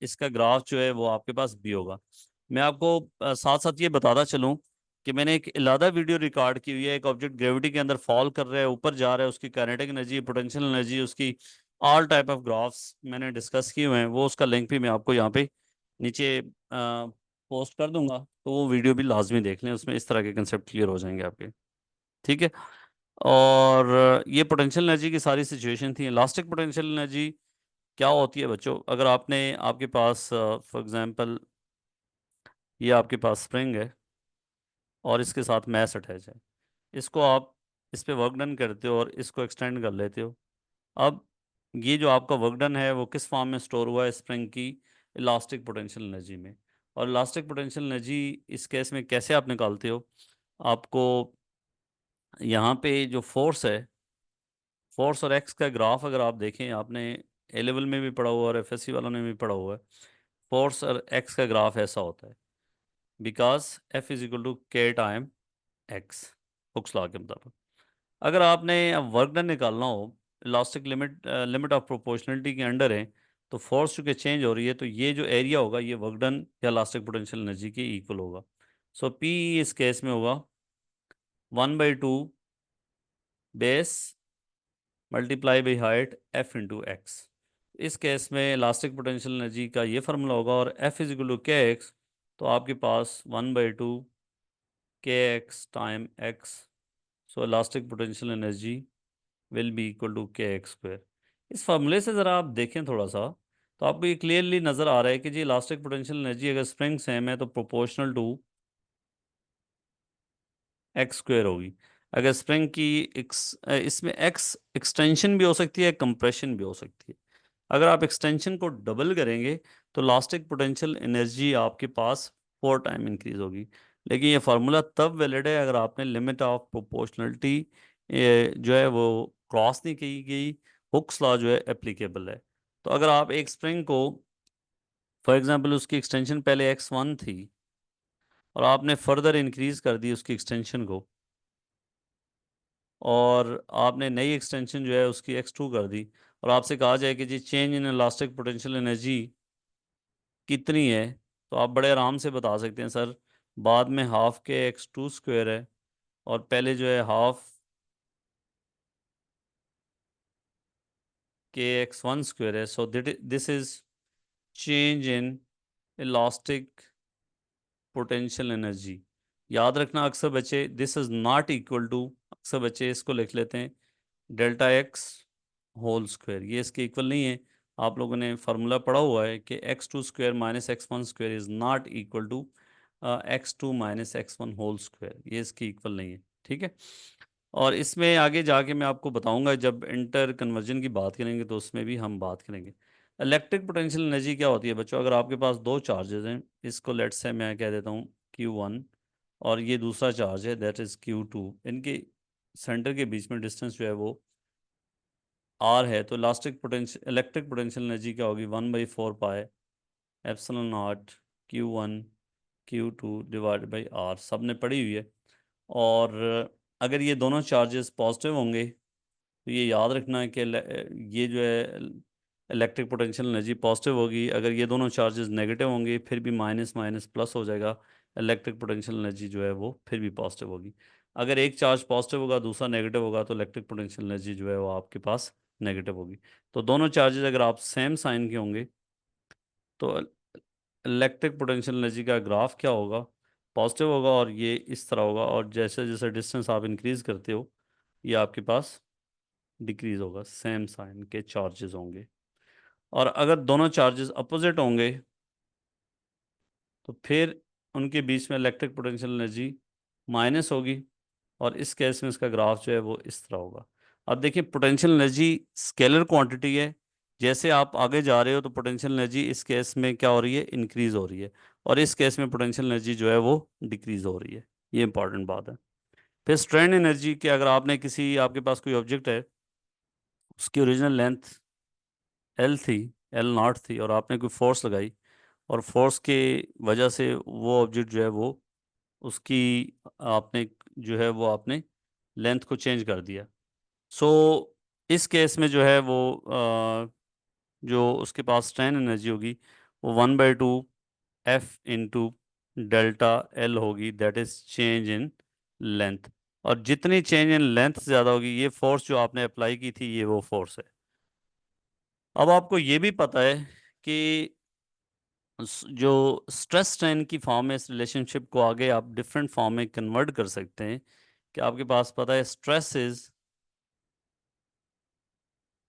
इसका ग्राफ जो है वो आपके पास भी होगा। मैं आपको साथ साथ ये बताता चलूँ कि मैंने एक इलादा वीडियो रिकॉर्ड की हुई है। एक ऑब्जेक्ट ग्रेविटी के अंदर फॉल कर रहा है, ऊपर जा रहा है, उसकी काइनेटिक एनर्जी, पोटेंशियल एनर्जी, उसकी ऑल टाइप ऑफ ग्राफ्स मैंने डिस्कस किए हुए हैं। वो उसका लिंक भी मैं आपको यहाँ पे नीचे पोस्ट कर दूंगा, तो वो वीडियो भी लाजमी देख लें, उसमें इस तरह के कंसेप्ट क्लियर हो जाएंगे आपके। ठीक है, और ये पोटेंशियल एनर्जी की सारी सिचुएशन थी। इलास्टिक पोटेंशियल एनर्जी क्या होती है बच्चों? अगर आपने आपके पास फॉर एग्जांपल ये आपके पास स्प्रिंग है और इसके साथ मैस अटैच है, इसको आप इस पे वर्क डन करते हो और इसको एक्सटेंड कर लेते हो। अब ये जो आपका वर्क डन है वो किस फॉर्म में स्टोर हुआ है? स्प्रिंग की इलास्टिक पोटेंशियल एनर्जी में। और इलास्टिक पोटेंशियल एनर्जी इस केस में कैसे आप निकालते हो? आपको यहाँ पे जो फोर्स है, फोर्स और एक्स का ग्राफ अगर आप देखें, आपने ए लेवल में भी पढ़ा हुआ और एफएससी वालों ने भी पढ़ा हुआ है, फोर्स और एक्स का ग्राफ ऐसा होता है, because F is equal to K time x, Hooke's law के मुताबिक। अगर आपने अब वर्क डन निकालना हो, elastic limit limit of proportionality के अंडर है, तो फोर्स चूंकि चेंज हो रही है, तो ये जो एरिया होगा ये वर्क डन या इलास्टिक पोटेंशियल एनर्जी के इक्वल होगा। सो पी इस केस में होगा 1/2 base multiply by height F into x. इस केस में इलास्टिक पोटेंशियल एनर्जी का ये फार्मूला होगा, और F is equal to K x, तो आपके पास 1/2 K x time x. So elastic potential energy will be equal to K x square. इस फार्मूले से ज़रा आप देखें थोड़ा सा, तो आपको ये क्लियरली नज़र आ रहा है कि जी इलास्टिक पोटेंशियल एनर्जी अगर स्प्रिंग सेम है तो प्रोपोर्शनल टू एक्स स्क्वेयर होगी। अगर स्प्रिंग की इसमें एक्स एक्सटेंशन भी हो सकती है, कंप्रेशन भी हो सकती है। अगर आप एक्सटेंशन को डबल करेंगे तो इलास्टिक पोटेंशियल एनर्जी आपके पास 4 टाइम इंक्रीज होगी। लेकिन ये फार्मूला तब वैलिड है अगर आपने लिमिट ऑफ प्रोपोर्शनलिटी जो है वो क्रॉस नहीं की गई, हुक्स लॉ जो है एप्लीकेबल है। तो अगर आप एक स्प्रिंग को फॉर एग्जांपल उसकी एक्सटेंशन पहले x1 थी और आपने फर्दर इंक्रीज कर दी उसकी एक्सटेंशन को, और आपने नई एक्सटेंशन जो है उसकी x2 कर दी, और आपसे कहा जाए कि जी change in elastic potential energy कितनी है, तो आप बड़े आराम से बता सकते हैं सर बाद में हाफ के x2 स्क्वायर है और पहले जो है हाफ के x1 स्क्वायर है। So this is change in elastic potential energy. याद रखना अक्सर बच्चे this is not equal to, अक्सर बच्चे इसको लिख लेते हैं डेल्टा एक्स होल स्क्वायर, ये इसके इक्वल नहीं है। आप लोगों ने फार्मूला पढ़ा हुआ है कि x2 square minus x1 square is not equal to x2 minus x1 whole square, ये इसके इक्वल नहीं है। ठीक है, और इसमें आगे जाके मैं आपको बताऊंगा जब इंटर कन्वर्जन की बात करेंगे तो उसमें भी हम बात करेंगे। इलेक्ट्रिक पोटेंशियल एनर्जी क्या होती है बच्चों, अगर आपके पास दो चार्जेस हैं, इसको लेट्स से मैं कह देता हूँ Q1 और ये दूसरा चार्ज है दैट इज़ Q2, इनके सेंटर के बीच में डिस्टेंस जो है वो R है, तो इलेक्ट्रिक पोटेंशियल एनर्जी क्या होगी 1/4 pi epsilon not Q1 Q2 divide by R, सब ने पढ़ी हुई है। और अगर ये दोनों चार्जेस पॉजिटिव होंगे तो ये याद रखना है कि ये जो है इलेक्ट्रिक पोटेंशियल एनर्जी पॉजिटिव होगी। अगर ये दोनों चार्जेस नेगेटिव होंगे फिर भी माइनस माइनस प्लस हो जाएगा, इलेक्ट्रिक पोटेंशियल एनर्जी जो है वो फिर भी पॉजिटिव होगी। अगर एक चार्ज पॉजिटिव होगा दूसरा नेगेटिव होगा तो इलेक्ट्रिक पोटेंशियल एनर्जी जो है वो आपके पास नेगेटिव होगी। तो दोनों चार्जेस अगर आप सेम साइन के होंगे तो इलेक्ट्रिक पोटेंशियल एनर्जी का ग्राफ क्या होगा, पॉजिटिव होगा और ये इस तरह होगा, और जैसे जैसे डिस्टेंस आप इंक्रीज करते हो ये आपके पास डिक्रीज होगा, सेम साइन के चार्जेस होंगे। और अगर दोनों चार्जेस अपोजिट होंगे तो फिर उनके बीच में इलेक्ट्रिक पोटेंशियल एनर्जी माइनस होगी, और इस केस में इसका ग्राफ जो है वो इस तरह होगा। अब देखिए पोटेंशियल एनर्जी स्केलर क्वांटिटी है, जैसे आप आगे जा रहे हो तो पोटेंशियल एनर्जी इस केस में क्या हो रही है, इंक्रीज हो रही है, और इस केस में पोटेंशियल एनर्जी जो है वो डिक्रीज हो रही है। ये इंपॉर्टेंट बात है। फिर स्ट्रेन एनर्जी के अगर आपने किसी आपके पास कोई ऑब्जेक्ट है उसकी ओरिजिनल लेंथ एल थी, एल नॉट थी, और आपने कोई फोर्स लगाई और फोर्स के वजह से वो ऑब्जेक्ट जो है वो उसकी आपने जो है वो आपने लेंथ को चेंज कर दिया। सो इस केस में जो है वो जो उसके पास स्ट्रेन एनर्जी होगी वो 1/2 F डेल्टा एल होगी, that is change in length. और जितनी चेंज इन लेंथ ज़्यादा होगी, ये फोर्स जो आपने अप्लाई की थी ये वो फोर्स है। अब आपको ये भी पता है कि जो स्ट्रेस स्ट्रेन की फॉर्म है इस रिलेशनशिप को आगे आप डिफरेंट फॉर्म में कन्वर्ट कर सकते हैं, कि आपके पास पता है stress is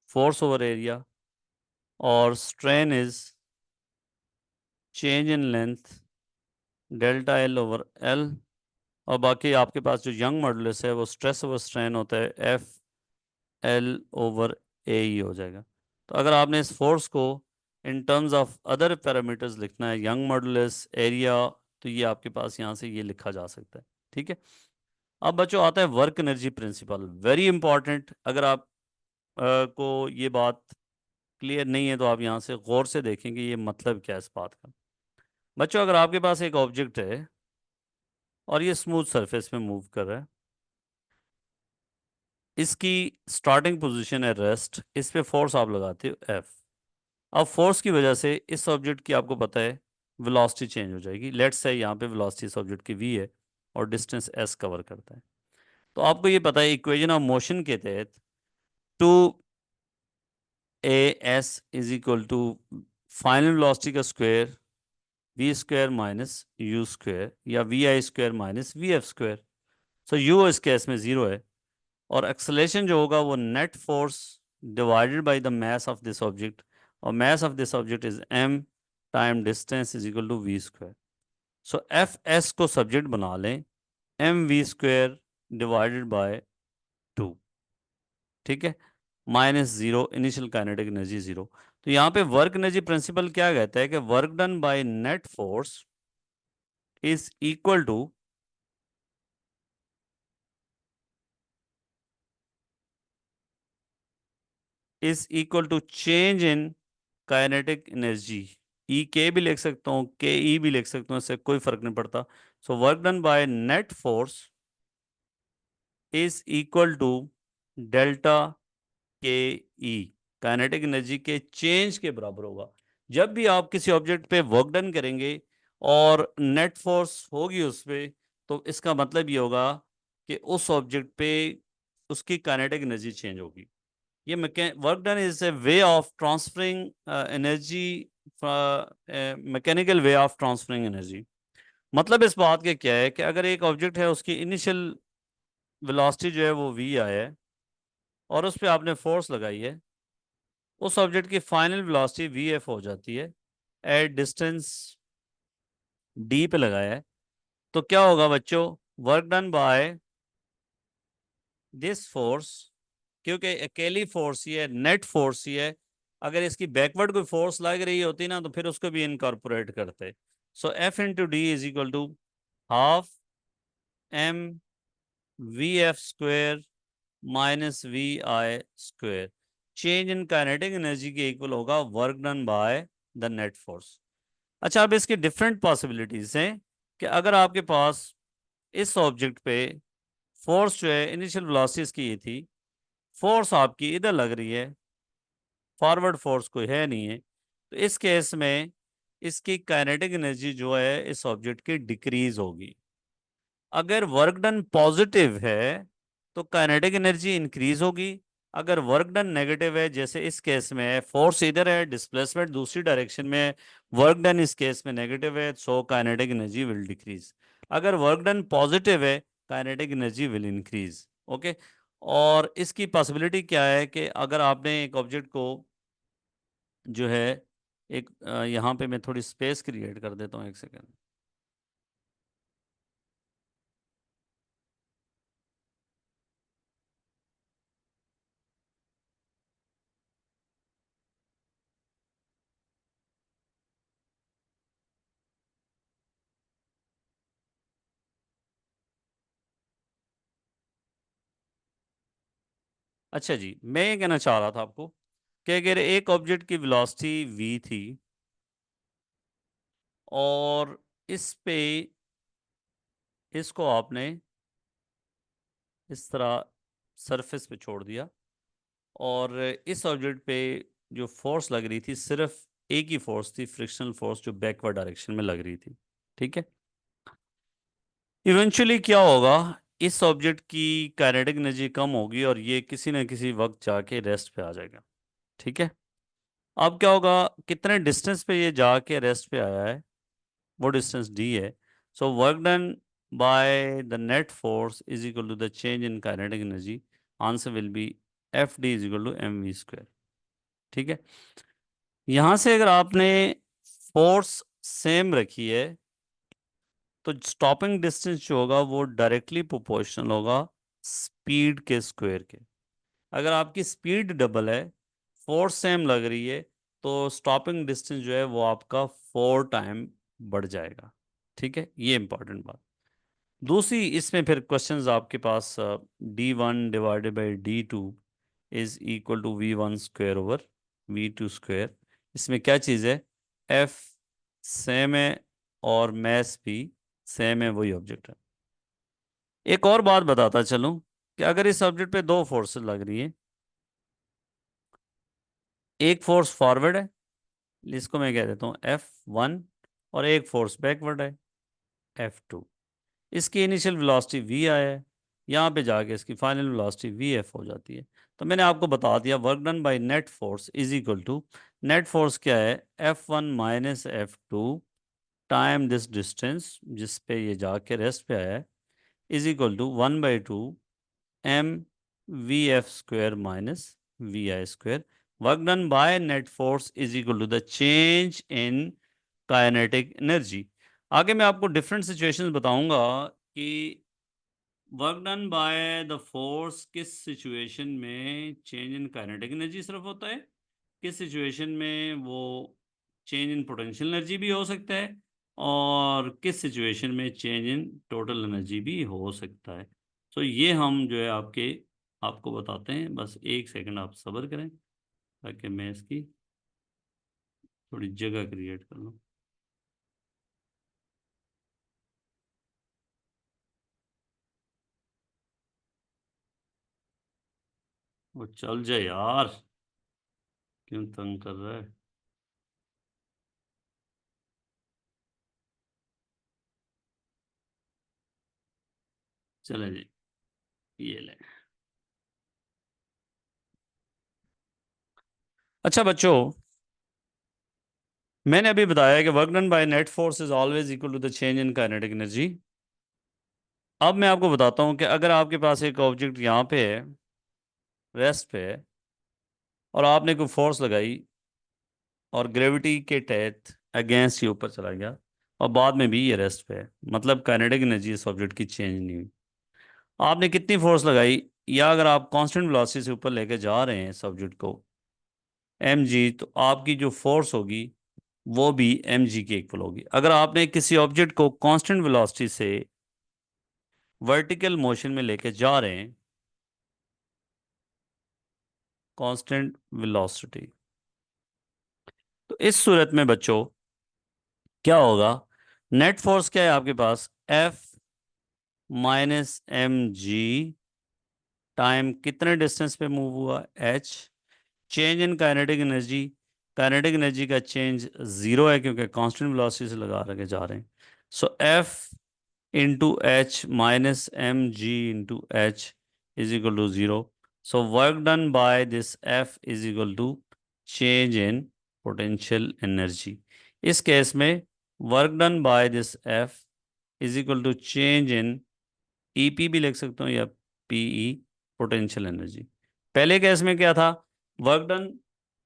force over area और strain is change in length delta l over l, और बाकी आपके पास जो यंग मॉडुलस है वो स्ट्रेस ओवर स्ट्रेन होता है एफ एल ओवर ए ही हो जाएगा। तो अगर आपने इस फोर्स को इन टर्म्स ऑफ अदर पैरामीटर्स लिखना है, यंग मॉडुलस, एरिया, तो ये आपके पास यहाँ से ये लिखा जा सकता है। ठीक है, अब बच्चों आता है work energy principal, very important. अगर आप को ये बात क्लियर नहीं है तो आप यहाँ से गौर से देखेंगे ये मतलब क्या है इस बात का। बच्चों अगर आपके पास एक ऑब्जेक्ट है और ये स्मूथ सरफेस में मूव कर रहा है, इसकी स्टार्टिंग पोजीशन है रेस्ट, इस पे फोर्स आप लगाते हो एफ। अब फोर्स की वजह से इस ऑब्जेक्ट की आपको पता है वेलोसिटी चेंज हो जाएगी। लेट्स से यहाँ पे वेलोसिटी इस ऑब्जेक्ट की वी है और डिस्टेंस एस कवर करता है। तो आपको ये पता है इक्वेशन ऑफ मोशन के तहत 2as is equal to final velocity का square v square minus u square, या वी आई square minus v F square. So u इस केस में जीरो है, और एक्सेलेरेशन जो होगा वो net force divided by the mass of this object, और mass of this object is m time distance is equal to v square. So F S को सब्जेक्ट बना लें m we square divided by 2, ठीक है, -0, इनिशियल काइनेटिक एनर्जी 0। तो यहाँ पे वर्क एनर्जी प्रिंसिपल क्या कहता है कि work done by net force is equal to change in kinetic energy. E K भी लिख सकता हूँ, के ई भी लिख सकता हूँ, इससे कोई फर्क नहीं पड़ता। So work done by net force is equal to delta K E, kinetic energy के चेंज के बराबर होगा। जब भी आप किसी ऑब्जेक्ट पे वर्क डन करेंगे और नेट फोर्स होगी उस पे, तो इसका मतलब ये होगा कि उस ऑब्जेक्ट पे उसकी काइनेटिक एनर्जी चेंज होगी। ये work done is a way of transferring energy, mechanical way of transferring energy. मतलब इस बात के क्या है कि अगर एक ऑब्जेक्ट है उसकी इनिशियल वेलोसिटी जो है वो वी आई है और उस पर आपने फोर्स लगाई है, उस ऑब्जेक्ट की फाइनल वेलोसिटी वी एफ हो जाती है एट डिस्टेंस डी पे लगाया है। तो क्या होगा बच्चों, work done by this force, क्योंकि अकेली फोर्स ही है, नेट फोर्स ही है, अगर इसकी बैकवर्ड कोई फोर्स लग रही होती ना तो फिर उसको भी इनकॉर्पोरेट करते। So F into d is equal to half M V F square minus we I square. Change in kinetic energy के इक्वल होगा work done by the net force. अच्छा, अब इसकी डिफरेंट पॉसिबिलिटीज हैं कि अगर आपके पास इस ऑब्जेक्ट पे फोर्स जो है इनिशियल वेलोसिटी इसकी ये थी, फोर्स आपकी इधर लग रही है, फॉरवर्ड फोर्स कोई है नहीं है, तो इस केस में इसकी काइनेटिक एनर्जी जो है इस ऑब्जेक्ट की डिक्रीज होगी। अगर वर्क डन पॉजिटिव है तो काइनेटिक एनर्जी इंक्रीज होगी। अगर वर्क डन नेगेटिव है, जैसे इस केस में है, फोर्स इधर है, डिस्प्लेसमेंट दूसरी डायरेक्शन में है, वर्क डन इस केस में नेगेटिव है, सो काइनेटिक एनर्जी विल डिक्रीज। अगर वर्क डन पॉजिटिव है, kinetic energy will increase. Okay. और इसकी पॉसिबिलिटी क्या है कि अगर आपने एक ऑब्जेक्ट को जो है एक यहाँ पे मैं थोड़ी स्पेस क्रिएट कर देता हूँ, एक सेकेंड। अच्छा जी, मैं ये कहना चाह रहा था आपको कि अगर एक ऑब्जेक्ट की वेलोसिटी v थी और इस पे इसको आपने इस तरह सरफेस पे छोड़ दिया और इस ऑब्जेक्ट पे जो फोर्स लग रही थी सिर्फ एक ही फोर्स थी, फ्रिक्शनल फोर्स, जो बैकवर्ड डायरेक्शन में लग रही थी, ठीक है। इवेंचुअली क्या होगा, इस ऑब्जेक्ट की काइनेटिक एनर्जी कम होगी और ये किसी न किसी वक्त जाके रेस्ट पे आ जाएगा, ठीक है। अब क्या होगा, कितने डिस्टेंस पे ये जाके रेस्ट पे आया है, वो डिस्टेंस डी है। So work done by the net force is equal to the change in kinetic energy. Answer will be F D is equal to M we square, ठीक है। यहां से अगर आपने फोर्स सेम रखी है तो स्टॉपिंग डिस्टेंस जो होगा वो डायरेक्टली प्रोपोर्शनल होगा स्पीड के स्क्वायर के। अगर आपकी स्पीड डबल है, फोर्स सेम लग रही है, तो स्टॉपिंग डिस्टेंस जो है वो आपका 4 टाइम बढ़ जाएगा, ठीक है। ये इंपॉर्टेंट बात। दूसरी इसमें फिर क्वेश्चंस आपके पास d1/d2 is equal to v1 square over v2 square. इसमें क्या चीज़ है, f सेम है और मैस भी सेम है, वही ऑब्जेक्ट है। एक और बात बताता चलूं कि अगर इस ऑब्जेक्ट पे दो फोर्सेस लग रही है, एक फोर्स फॉरवर्ड है, इसको मैं कह देता हूँ F1, और एक फोर्स बैकवर्ड है F2। इसकी इनिशियल वेलोसिटी v आया है, यहाँ पे जाके इसकी फाइनल वेलोसिटी vf हो जाती है। तो मैंने आपको बता दिया work done by net force is equal to, net force क्या है, F1 minus F2 time this distance जिस पे ये जाके रेस्ट पे आया है, is equal to 1/2 m V F square minus we I square. Work done by net force is equal to the change in kinetic energy. आगे मैं आपको डिफरेंट सिचुएशंस बताऊंगा कि work done by the force किस सिचुएशन में चेंज इन काइनेटिक एनर्जी सिर्फ होता है, किस सिचुएशन में वो चेंज इन पोटेंशियल एनर्जी भी हो सकता है, और किस सिचुएशन में चेंज इन टोटल एनर्जी भी हो सकता है। तो ये हम जो है आपको बताते हैं। बस एक सेकंड आप सब्र करें ताकि मैं इसकी थोड़ी जगह क्रिएट कर लूँ। वो चल जाए यार, क्यों तंग कर रहा है। चले जी, ये ले। अच्छा बच्चों, मैंने अभी बताया कि work done by net force is always equal to the change in kinetic energy. अब मैं आपको बताता हूँ कि अगर आपके पास एक ऑब्जेक्ट यहाँ पे है, रेस्ट पे है, और आपने कोई फोर्स लगाई और ग्रेविटी के तहत अगेंस्ट ये ऊपर चला गया, और बाद में भी ये रेस्ट पे है, मतलब काइनेटिक एनर्जी इस ऑब्जेक्ट की चेंज नहीं हुई। आपने कितनी फोर्स लगाई, या अगर आप कांस्टेंट वेलोसिटी से ऊपर लेके जा रहे हैं इस ऑब्जेक्ट को एम जी, तो आपकी जो फोर्स होगी वो भी एम जी की इक्वल होगी। अगर आपने किसी ऑब्जेक्ट को कांस्टेंट वेलोसिटी से वर्टिकल मोशन में लेके जा रहे हैं, कांस्टेंट वेलोसिटी, तो इस सूरत में बच्चों क्या होगा, नेट फोर्स क्या है आपके पास, F minus m g time कितने डिस्टेंस पे मूव हुआ, h, change in kinetic energy, kinetic energy का चेंज जीरो है क्योंकि कांस्टेंट वेलोसिटी से लगा रखे जा रहे हैं। So F into h minus m g into h is equal to zero. So work done by this F is equal to change in potential energy. इस केस में work done by this F is equal to change in EP भी लिख सकता हूँ या पीई, पोटेंशियल एनर्जी। पहले केस में क्या था, वर्क डन,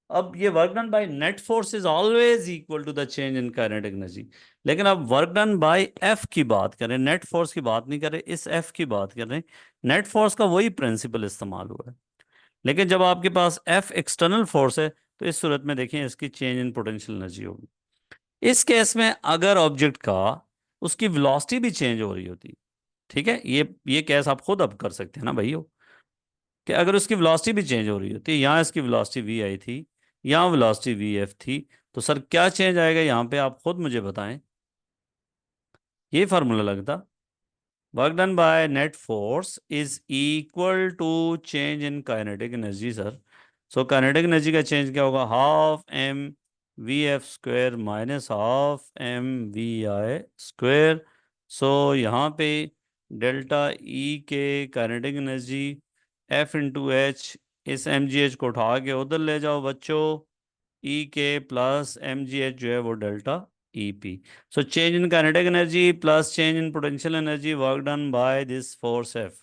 अब ये work done by net force is always equal to the change in kinetic energy. लेकिन अब वर्क डन बाय एफ की बात करें, नेट फोर्स की बात नहीं कर रहे, इस एफ की बात कर रहे हैं। नेट फोर्स का वही प्रिंसिपल इस्तेमाल हुआ है, लेकिन जब आपके पास एफ एक्सटर्नल फोर्स है तो इस सूरत में देखिए इसकी चेंज इन पोटेंशियल एनर्जी होगी। इस केस में अगर ऑब्जेक्ट का उसकी वेलोसिटी भी चेंज हो रही होती, ठीक है, ये केस आप खुद अब कर सकते हैं ना भाइयों, कि अगर उसकी वेलोसिटी भी चेंज हो रही होती है, यहाँ इसकी वेलोसिटी वी आई थी, यहाँ वेलोसिटी वी एफ थी, तो सर क्या चेंज आएगा यहाँ पे, आप खुद मुझे बताएं। ये फार्मूला लगता, work done by net force is equal to change in kinetic energy sir. So kinetic energy का चेंज क्या होगा, half M V F square minus half M we I square. So यहाँ पे delta E K kinetic energy F into h, इस एम जी एच को उठा के उधर ले जाओ बच्चों, ई के प्लस एम जी एच जो है वो delta E P. So change in kinetic energy plus change in potential energy work done by this force F.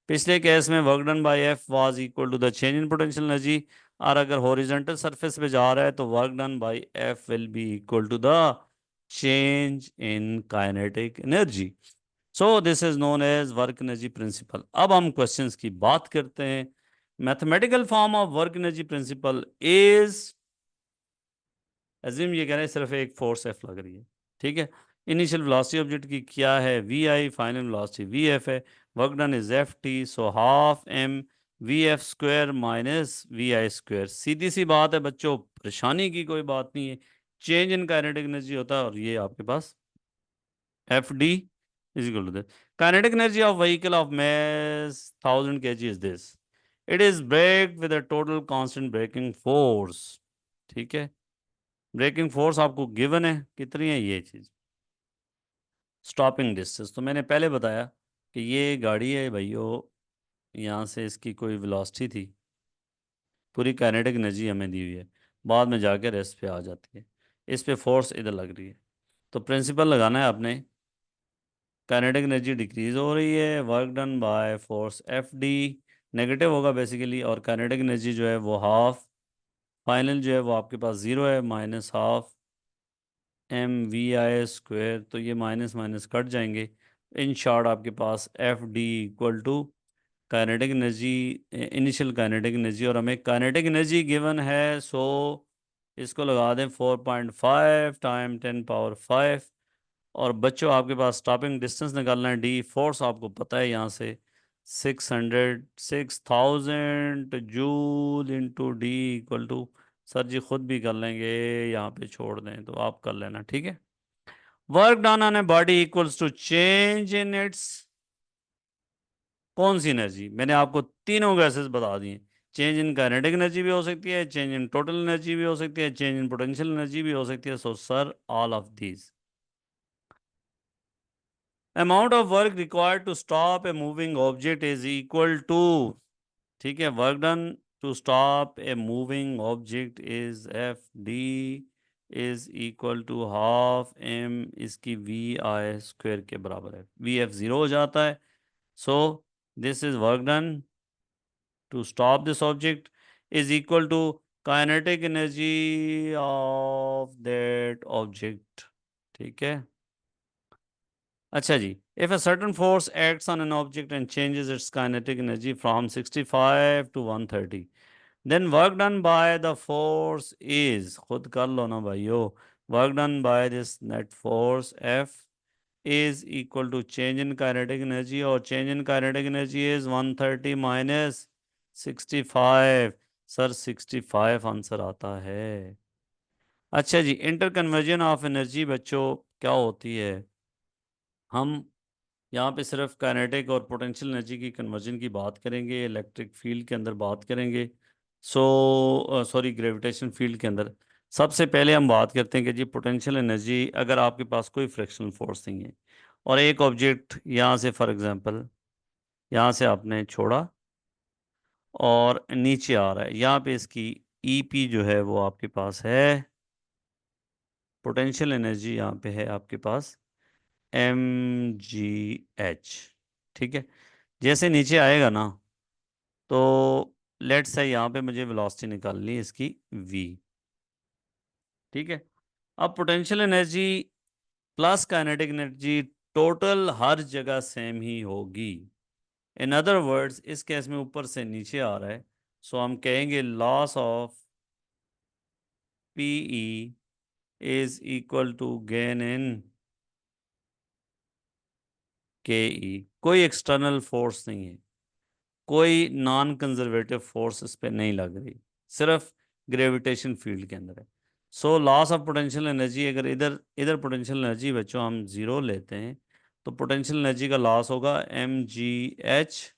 पिछले केस में work done by F was equal to the change in potential energy, और अगर हॉरिजॉन्टल सरफेस पे जा रहा है तो work done by F will be equal to the change in kinetic energy. So this is known as work energy principle. अब हम क्वेश्चंस की बात करते हैं। Mathematical form of work energy principal is, assume ये कह रहे हैं सिर्फ एक फोर्स एफ लग रही है, ठीक है, इनिशियल वेलोसिटी ऑब्जेक्ट की क्या है v i, final velocity v f है, work done is F T, so half M V F square minus we I square. सीधी सी बात है बच्चों, परेशानी की कोई बात नहीं है, चेंज इन काइनेटिक एनर्जी होता है, और ये आपके पास F D is equal to this. Kinetic energy of vehicle of mass 1000 kg is this, it is brake with a total constant braking force, ठीक है, ब्रेकिंग फोर्स आपको गिवन है कितनी है ये चीज़। स्टॉपिंग डिस्टेंस तो मैंने पहले बताया कि ये गाड़ी है भाइयों, यहाँ से इसकी कोई वेलोसिटी थी, पूरी काइनेटिक एनर्जी हमें दी हुई है, बाद में जाके रेस्ट पे आ जाती है, इस पे फोर्स इधर लग रही है, तो प्रिंसिपल लगाना है आपने, काइनेटिक एनर्जी डिक्रीज हो रही है, work done by force F D negative होगा बेसिकली, और काइनेटिक एनर्जी जो है वो हाफ फाइनल जो है वो आपके पास 0 है, माइनस हाफ mvi², तो ये माइनस माइनस कट जाएंगे। इन शॉर्ट आपके पास F d equal to kinetic energy, initial kinetic energy, और हमें काइनेटिक एनर्जी गिवन है, सो इसको लगा दें 4.5 टाइम 10⁵। और बच्चों आपके पास स्टॉपिंग डिस्टेंस निकालना है, डी फोर्स आपको पता है यहाँ से 6000 into d equal to, sir जी खुद भी कर लेंगे, यहाँ पे छोड़ दें तो आप कर लेना, ठीक है। Work done on a body equals to change in its, कौन सी एनर्जी, मैंने आपको तीनों गैसेस बता दिए। चेंज इन काइनेटिक एनर्जी भी हो सकती है, चेंज इन टोटल एनर्जी भी हो सकती है, चेंज इन पोटेंशियल एनर्जी भी हो सकती है। So sir all of these. Amount of work required to stop a moving object is equal to, ठीक है, work done to stop a moving object is F D is equal to half M इसकी vi² के बराबर है। vf 0 हो जाता है। So this is work done to stop this object is equal to kinetic energy of that object, ठीक है। अच्छा जी, if a certain force acts on an object and changes its kinetic energy from 65 to 130, then work done by the force is, खुद कर लो ना भाइयों, work done by this net force F is equal to change in kinetic energy, और change in kinetic energy is 130 minus 65। Sir 65 answer आता है। अच्छा जी, इंटर कन्वर्जन ऑफ एनर्जी बच्चों क्या होती है, हम यहाँ पे सिर्फ काइनेटिक और पोटेंशियल एनर्जी की कन्वर्जन की बात करेंगे, इलेक्ट्रिक फील्ड के अंदर बात करेंगे, सॉरी ग्रेविटेशन फील्ड के अंदर। सबसे पहले हम बात करते हैं कि जी पोटेंशियल एनर्जी, अगर आपके पास कोई फ्रिक्शनल फोर्स नहीं है और एक ऑब्जेक्ट यहाँ से फॉर एग्जांपल यहाँ से आपने छोड़ा और नीचे आ रहा है, यहाँ पे इसकी ईपी जो है वो आपके पास है, पोटेंशियल एनर्जी यहाँ पे है आपके पास mgh, ठीक है। जैसे नीचे आएगा ना, तो लेट्स से यहाँ पे मुझे वेलोसिटी निकालनी है इसकी v, ठीक है। अब potential energy plus kinetic energy total हर जगह सेम ही होगी। इन अदर वर्ड्स इस केस में ऊपर से नीचे आ रहा है, सो हम कहेंगे loss of PE is equal to gain in K E. कोई एक्सटर्नल फोर्स नहीं है, कोई नॉन कंजर्वेटिव फोर्स इस पे नहीं लग रही, सिर्फ ग्रेविटेशन फील्ड के अंदर है। So loss of potential energy, अगर इधर इधर पोटेंशियल एनर्जी बच्चों हम जीरो लेते हैं, तो पोटेंशियल एनर्जी का लॉस होगा mgh,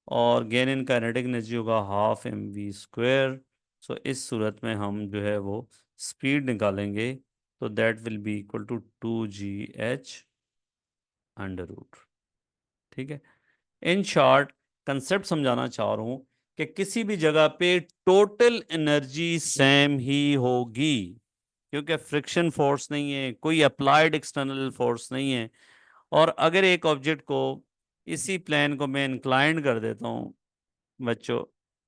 और गेन इन काइनेटिक एनर्जी होगा हाफ mv²। सो इस सूरत में हम जो है वो स्पीड निकालेंगे, तो that will be equal to 2gh√, ठीक है। इन शॉर्ट कंसेप्ट समझाना चाह रहा हूं कि किसी भी जगह पे टोटल एनर्जी सेम ही होगी, क्योंकि फ्रिक्शन फोर्स नहीं है, कोई अप्लाइड एक्सटर्नल फोर्स नहीं है। और अगर एक ऑब्जेक्ट को, इसी प्लेन को मैं इंक्लाइंड कर देता हूं बच्चों,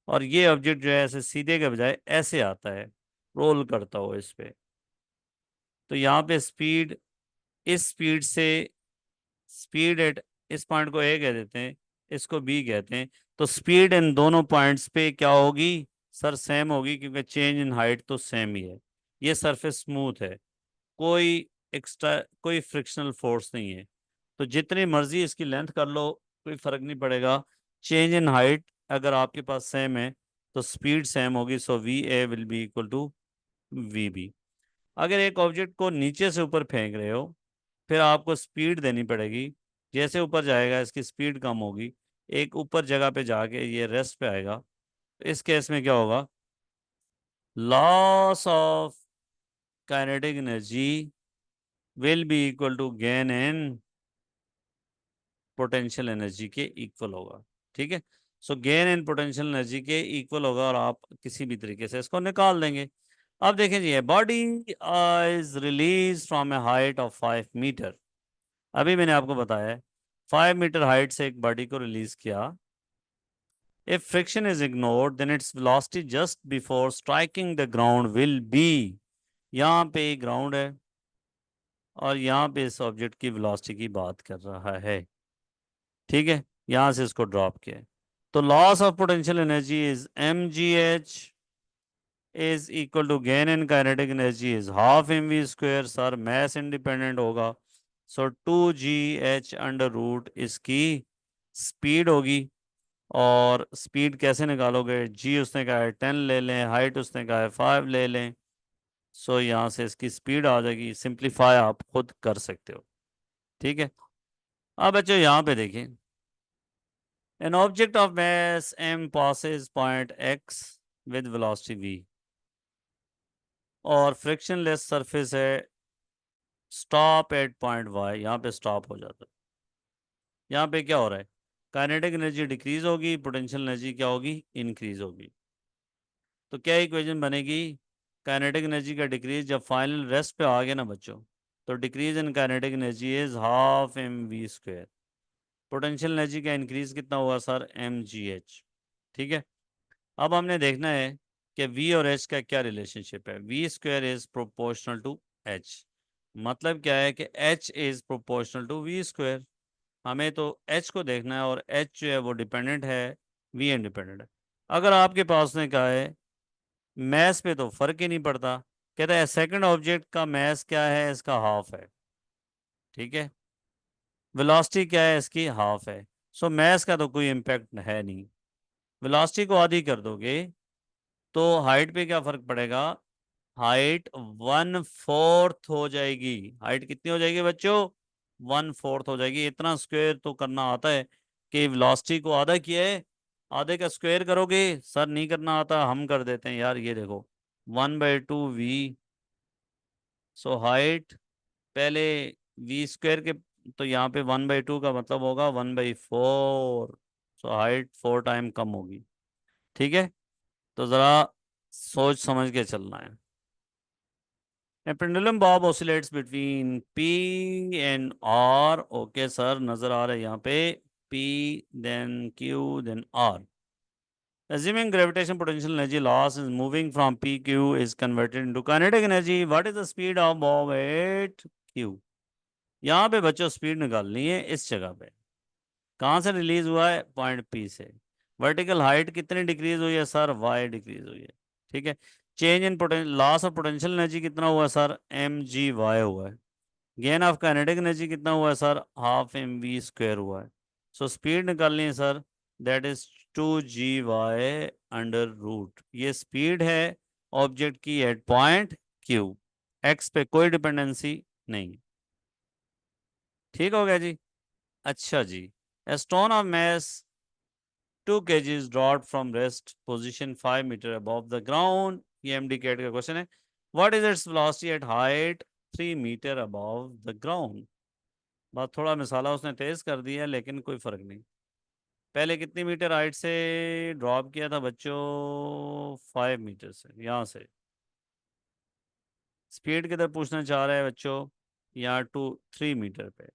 और ये ऑब्जेक्ट जो है ऐसे सीधे के बजाय ऐसे आता है, रोल करता हो इस पे, तो यहाँ पे स्पीड, इस स्पीड से स्पीड एट, इस पॉइंट को ए कह देते हैं, इसको बी कहते हैं, तो स्पीड इन दोनों पॉइंट्स पे क्या होगी सर, सेम होगी, क्योंकि चेंज इन हाइट तो सेम ही है। ये सरफेस स्मूथ है, कोई एक्स्ट्रा कोई फ्रिक्शनल फोर्स नहीं है, तो जितनी मर्जी इसकी लेंथ कर लो कोई फर्क नहीं पड़ेगा। चेंज इन हाइट अगर आपके पास सेम है तो स्पीड सेम होगी, so V A will be equal to V B. अगर एक ऑब्जेक्ट को नीचे से ऊपर फेंक रहे हो, फिर आपको स्पीड देनी पड़ेगी, जैसे ऊपर जाएगा इसकी स्पीड कम होगी, एक ऊपर जगह पे जाके ये रेस्ट पे आएगा, तो इस केस में क्या होगा, loss of kinetic energy will be equal to gain in potential energy के इक्वल होगा, ठीक है। So gain in potential energy के इक्वल होगा, और आप किसी भी तरीके से इसको निकाल देंगे। अब देखें जी, body is release from a height of 5 metre. अभी मैंने आपको बताया 5 मीटर हाइट से एक बॉडी को रिलीज किया, If friction is ignored, then its velocity just before striking the ground will be, यहाँ पे ग्राउंड है और यहाँ पे इस ऑब्जेक्ट की वेलोसिटी की बात कर रहा है, ठीक है, यहाँ से इसको ड्रॉप किया है। तो loss of potential energy is mgh is equal to gain in kinetic energy is half mv square, sir mass independent होगा, सो 2gh अंडर रूट इसकी स्पीड होगी। और स्पीड कैसे निकालोगे, जी उसने कहा है 10 ले लें, हाइट उसने कहा है 5 ले लें, सो यहाँ से इसकी स्पीड आ जाएगी। सिंप्लीफाई आप खुद कर सकते हो, ठीक है। अब बच्चों यहाँ पे देखिए, an object of mass m passes point x with velocity v और फ्रिक्शनलेस सरफेस है, स्टॉप एट पॉइंट y, यहाँ पे स्टॉप हो जाता है। यहाँ पे क्या हो रहा है, काइनेटिक एनर्जी डिक्रीज होगी, पोटेंशियल एनर्जी क्या होगी, इंक्रीज होगी। तो क्या इक्वेशन बनेगी, काइनेटिक एनर्जी का डिक्रीज जब फाइनल रेस्ट पे आ गया ना बच्चों, तो decrease in kinetic energy is half mv square. Potential energy का इंक्रीज कितना हुआ सर, mgh, ठीक है। अब हमने देखना है कि v और h का क्या रिलेशनशिप है। v square is proportional to h, मतलब क्या है कि h is proportional to v square. हमें तो h को देखना है और h जो है वो डिपेंडेंट है, v इंडिपेंडेंट है। अगर आपके पास ने कहा है मैस पे तो फर्क ही नहीं पड़ता, कहता है सेकंड ऑब्जेक्ट का मैस क्या है, इसका हाफ है, ठीक है, वेलोसिटी क्या है, इसकी हाफ है, सो मैस का तो कोई इम्पैक्ट है नहीं। वेलोसिटी को आधी कर दोगे तो हाइट पे क्या फर्क पड़ेगा, हाइट 1/4 हो जाएगी। हाइट कितनी हो जाएगी बच्चों, 1/4 हो जाएगी। इतना स्क्वायर तो करना आता है कि वेलोसिटी को आधा किया है, आधे का स्क्वायर करोगे, सर नहीं करना आता, हम कर देते हैं यार। ये देखो 1/2v, सो हाइट पहले v स्क्वायर के, तो यहाँ पे 1/2 का मतलब होगा 1/4, सो हाइट 4 टाइम कम होगी, ठीक है। तो जरा सोच समझ के चलना है। A pendulum bob oscillates between P and R. Okay, sir, नजर आ रहा है यहाँ पे P, then Q, then R. Assuming gravitation potential energy loss is moving from PQ is converted into kinetic energy. What is the speed of bob at Q? यहाँ पे बच्चों स्पीड निकालनी है इस जगह पे। कहाँ से रिलीज हुआ है, पॉइंट पी से। वर्टिकल हाइट कितनी डिक्रीज हुई है सर, वाई डिक्रीज हुई है, ठीक है। Change in loss of potential energy कितना हुआ है सर, mgy हुआ है। गेन ऑफ काइनेटिक एनर्जी कितना हुआ है सर, हाफ mv स्क्वायर हुआ है। सो स्पीड निकालनी है sir, that is 2gy under root, ये स्पीड है ऑब्जेक्ट की एट पॉइंट क्यू, एक्स पे कोई डिपेंडेंसी नहीं, ठीक हो गया जी। अच्छा जी, a stone of mass 2 kg dropped from rest position 5 meter above the ground, ये MDCAT का क्वेश्चन है। What is its velocity at height 3 meter above the ground? बात थोड़ा मिसाला उसने तेज कर दिया लेकिन कोई फर्क नहीं। पहले कितनी मीटर हाइट से ड्रॉप किया था बच्चों, 5 मीटर से, यहाँ से। स्पीड किधर पूछना चाह रहा है बच्चों, यहाँ 3 मीटर पे,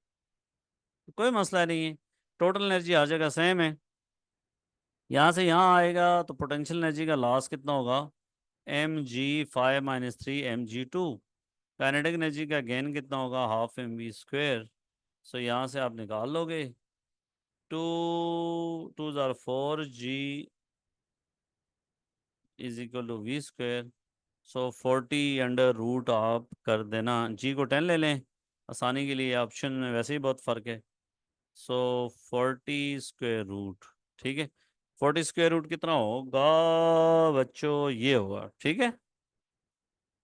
कोई मसला नहीं है। टोटल एनर्जी हर जगह सेम है, यहाँ से यहाँ आएगा तो पोटेंशियल एनर्जी का लॉस कितना होगा, mg5 - 3 mg2। काइनेटिक एनर्जी का गेन कितना होगा, हाफ mv स्क्वायर। सो यहाँ से आप निकाल लोगे, 2 × 4 g is equal to v square. So 40 under root आप कर देना, g को 10 ले लें आसानी के लिए, ऑप्शन में वैसे ही बहुत फ़र्क है। सो 40 स्क्वायर रूट, ठीक है। 40 स्क्वायर रूट कितना होगा बच्चों, ये होगा, ठीक है,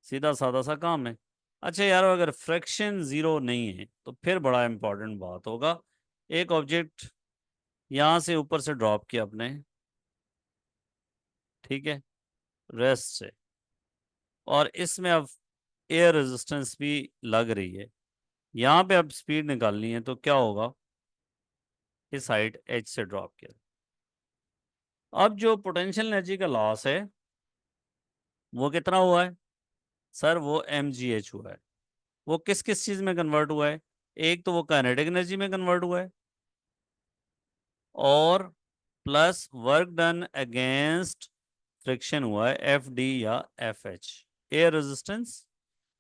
सीधा साधा सा काम है। अच्छा यार, अगर फ्रैक्शन ज़ीरो नहीं है तो फिर बड़ा इंपॉर्टेंट बात होगा। एक ऑब्जेक्ट यहाँ से ऊपर से ड्रॉप किया आपने, ठीक है, रेस्ट से, और इसमें अब एयर रेजिस्टेंस भी लग रही है। यहाँ पे अब स्पीड निकालनी है तो क्या होगा, इस हाइट एच से ड्रॉप किया। अब जो पोटेंशियल एनर्जी का लॉस है वो कितना हुआ है सर, वो mgh हुआ है। वो किस किस चीज़ में कन्वर्ट हुआ है, एक तो वो काइनेटिक एनर्जी में कन्वर्ट हुआ है, और plus work done against friction हुआ है एफ डी या F H, air resistance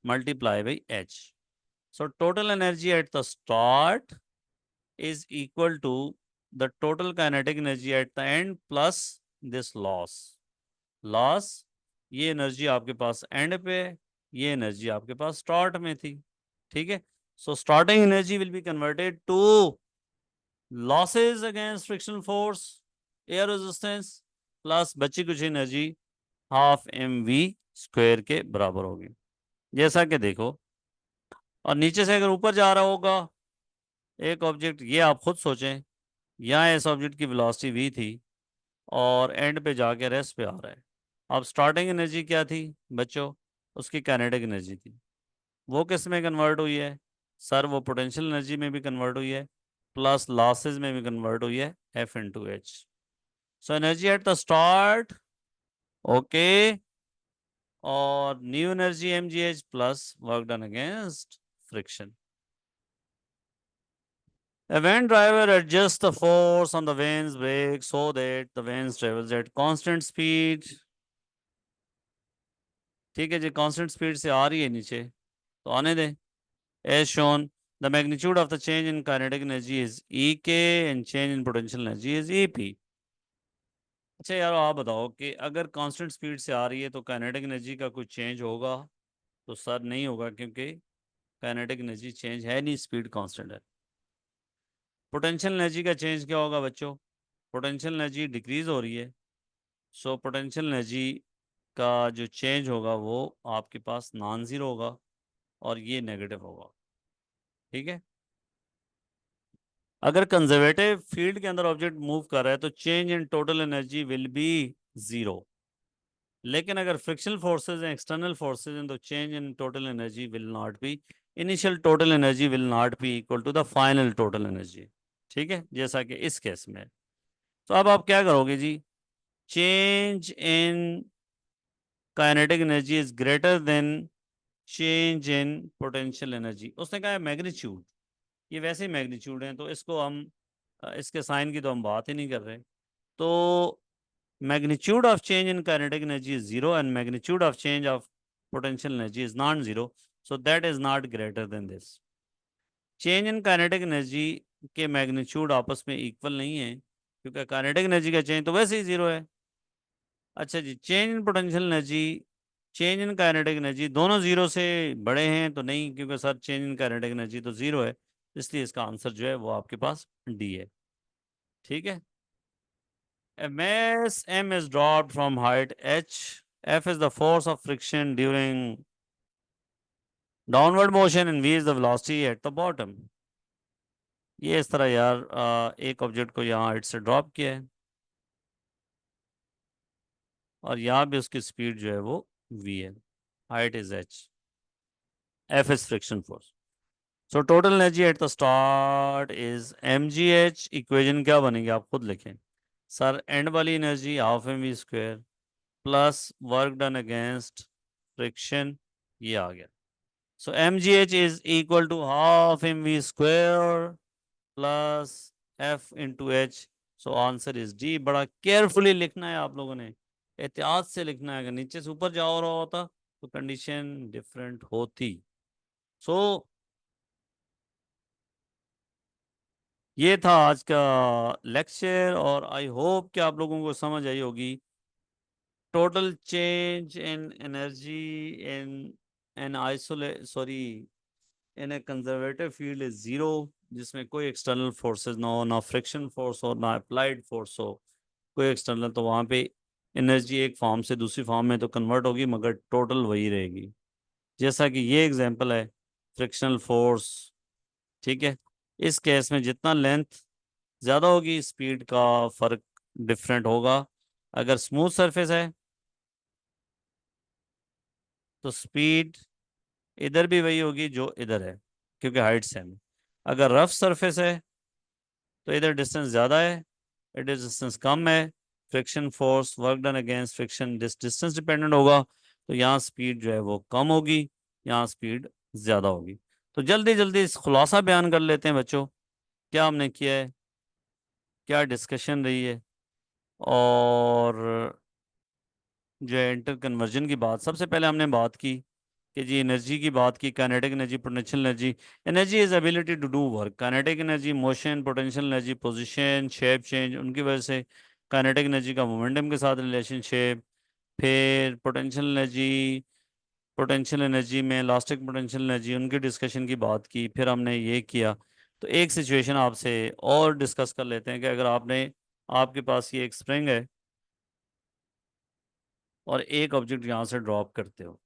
multiply by H. So total energy at the start is equal to the total kinetic energy at the end plus this loss. Loss, ये एनर्जी आपके पास एंड पे, ये एनर्जी आपके पास स्टार्ट में थी. ठीक है. So starting energy will be converted to losses against frictional force, air resistance plus बची कुछ energy half M we square के बराबर होगी. जैसा कि देखो, और नीचे से अगर ऊपर जा रहा होगा एक ऑब्जेक्ट, ये आप खुद सोचें, यहाँ इस ऑब्जेक्ट की वेलोसिटी वी थी और एंड पे जाके रेस्ट पे आ रहा है. अब स्टार्टिंग एनर्जी क्या थी बच्चों? उसकी काइनेटिक एनर्जी थी. वो किस में कन्वर्ट हुई है सर? वो पोटेंशियल एनर्जी में भी कन्वर्ट हुई है प्लस लॉसेज में भी कन्वर्ट हुई है, F into h. So energy at the start, okay, और new energy m g h plus work done against friction. A van driver adjusts the force on the van's brake so that the van travels at constant speed. ठीक है जी, कांस्टेंट स्पीड से आ रही है नीचे, तो आने दें. As shown, the magnitude of the change in kinetic energy is EK and change in potential energy is EP. अच्छा यार, आप बताओ कि अगर कांस्टेंट स्पीड से आ रही है तो काइनेटिक एनर्जी का कुछ चेंज होगा? तो सर नहीं होगा, क्योंकि काइनेटिक एनर्जी चेंज है नहीं, स्पीड कांस्टेंट है. पोटेंशियल एनर्जी का चेंज क्या होगा बच्चों? पोटेंशियल एनर्जी डिक्रीज हो रही है. सो पोटेंशियल एनर्जी का जो चेंज होगा वो आपके पास नॉन ज़ीरो होगा और ये नेगेटिव होगा. ठीक है. अगर कंजर्वेटिव फील्ड के अंदर ऑब्जेक्ट मूव कर रहा है तो change in total energy will be zero. लेकिन अगर फ्रिक्शनल फोर्सेस हैं, एक्सटर्नल फोर्सेस हैं, तो change in total energy will not be, initial total energy will not be equal to the final total energy. ठीक है, जैसा कि इस केस में. तो अब आप क्या करोगे जी? Change in kinetic energy is greater than change in potential energy. उसने कहा है मैग्नीट्यूड, ये वैसे ही मैग्नीट्यूड है, तो इसको हम इसके साइन की तो हम बात ही नहीं कर रहे. तो magnitude of change in kinetic energy is zero and magnitude of change of potential energy is non-zero, so that is not greater than this. Change in kinetic energy के मैग्नीट्यूड आपस में इक्वल नहीं है, क्योंकि काइनेटिक एनर्जी का चेंज तो वैसे ही जीरो है. अच्छा जी, change in potential energy, change in kinetic energy दोनों जीरो से बड़े हैं तो नहीं, क्योंकि sir change in kinetic energy तो जीरो है, इसलिए इसका आंसर जो है वो आपके पास डी है. ठीक है. A mass m is dropped from height h. F is the force of friction during downward motion and v is the velocity at the bottom. ये इस तरह यार एक ऑब्जेक्ट को यहाँ हाइट से ड्रॉप किया है और यहाँ भी उसकी स्पीड जो है वो v है. Height is h, F is friction force. So total energy at the start is mgh. Equation क्या बनेगी आप खुद लिखें सर. एंड वाली energy half M we square plus work done against friction, ये आ गया. So M g h is equal to half M we square plus F into h. So answer is D. बड़ा केयरफुली लिखना है आप लोगों ने, एहतियात से लिखना है. अगर नीचे से ऊपर जा रहा होता तो कंडीशन डिफरेंट होती. सो ये था आज का लेक्चर और आई होप कि आप लोगों को समझ आई होगी. Total change in energy in an isolate sorry in A conservative field is zero, जिसमें कोई एक्सटर्नल फोर्सेस ना हो, ना फ्रिक्शन फोर्स हो, ना अप्लाइड फोर्स हो, कोई एक्सटर्नल. तो वहाँ पे एनर्जी एक फॉर्म से दूसरी फॉर्म में तो कन्वर्ट होगी, मगर टोटल वही रहेगी. जैसा कि ये एग्जांपल है फ्रिक्शनल फोर्स. ठीक है. इस केस में जितना लेंथ ज़्यादा होगी स्पीड का फ़र्क डिफरेंट होगा. अगर स्मूथ सरफेस है तो स्पीड इधर भी वही होगी जो इधर है, क्योंकि हाइट सेम है. अगर रफ सरफेस है तो इधर डिस्टेंस ज़्यादा है, इधर डिस्टेंस कम है. Friction force work done against friction distance dependent होगा, तो यहाँ स्पीड जो है वो कम होगी, यहाँ स्पीड ज़्यादा होगी. तो जल्दी जल्दी इस खुलासा बयान कर लेते हैं बच्चों, क्या हमने किया है, क्या डिस्कशन रही है. और जो है इंटर कन्वर्जन की बात, सबसे पहले हमने बात की कि जी एनर्जी की बात की, kinetic energy, potential energy. Energy is ability to do work. Kinetic energy motion, potential energy position, shape change, उनकी वजह से काइनेटिक एनर्जी का मोमेंटम के साथ रिलेशनशिप। फिर पोटेंशियल एनर्जी में इलास्टिक पोटेंशियल एनर्जी, उनकी डिस्कशन की बात की। फिर हमने ये किया, तो एक सिचुएशन आपसे और डिस्कस कर लेते हैं कि अगर आपके पास ये एक स्प्रिंग है और एक ऑब्जेक्ट यहाँ से ड्रॉप करते हो,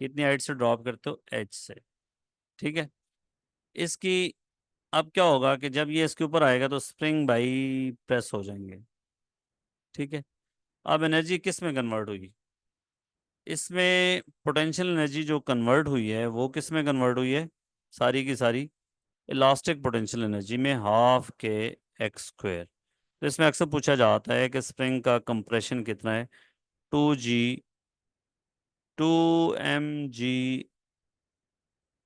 कितनी हाइट से ड्रॉप करते हो? एच से। ठीक है। इसकी अब क्या होगा कि जब ये इसके ऊपर आएगा तो स्प्रिंग बाई प्रेस हो जाएंगे। ठीक है। अब एनर्जी किस में कन्वर्ट हुई? इसमें पोटेंशियल एनर्जी जो कन्वर्ट हुई है वो किस में कन्वर्ट हुई है? सारी की सारी इलास्टिक पोटेंशियल एनर्जी में, हाफ के एक्स स्क्वायर। तो इसमें अक्सर पूछा जाता है कि स्प्रिंग का कंप्रेशन कितना है? 2G, 2mg,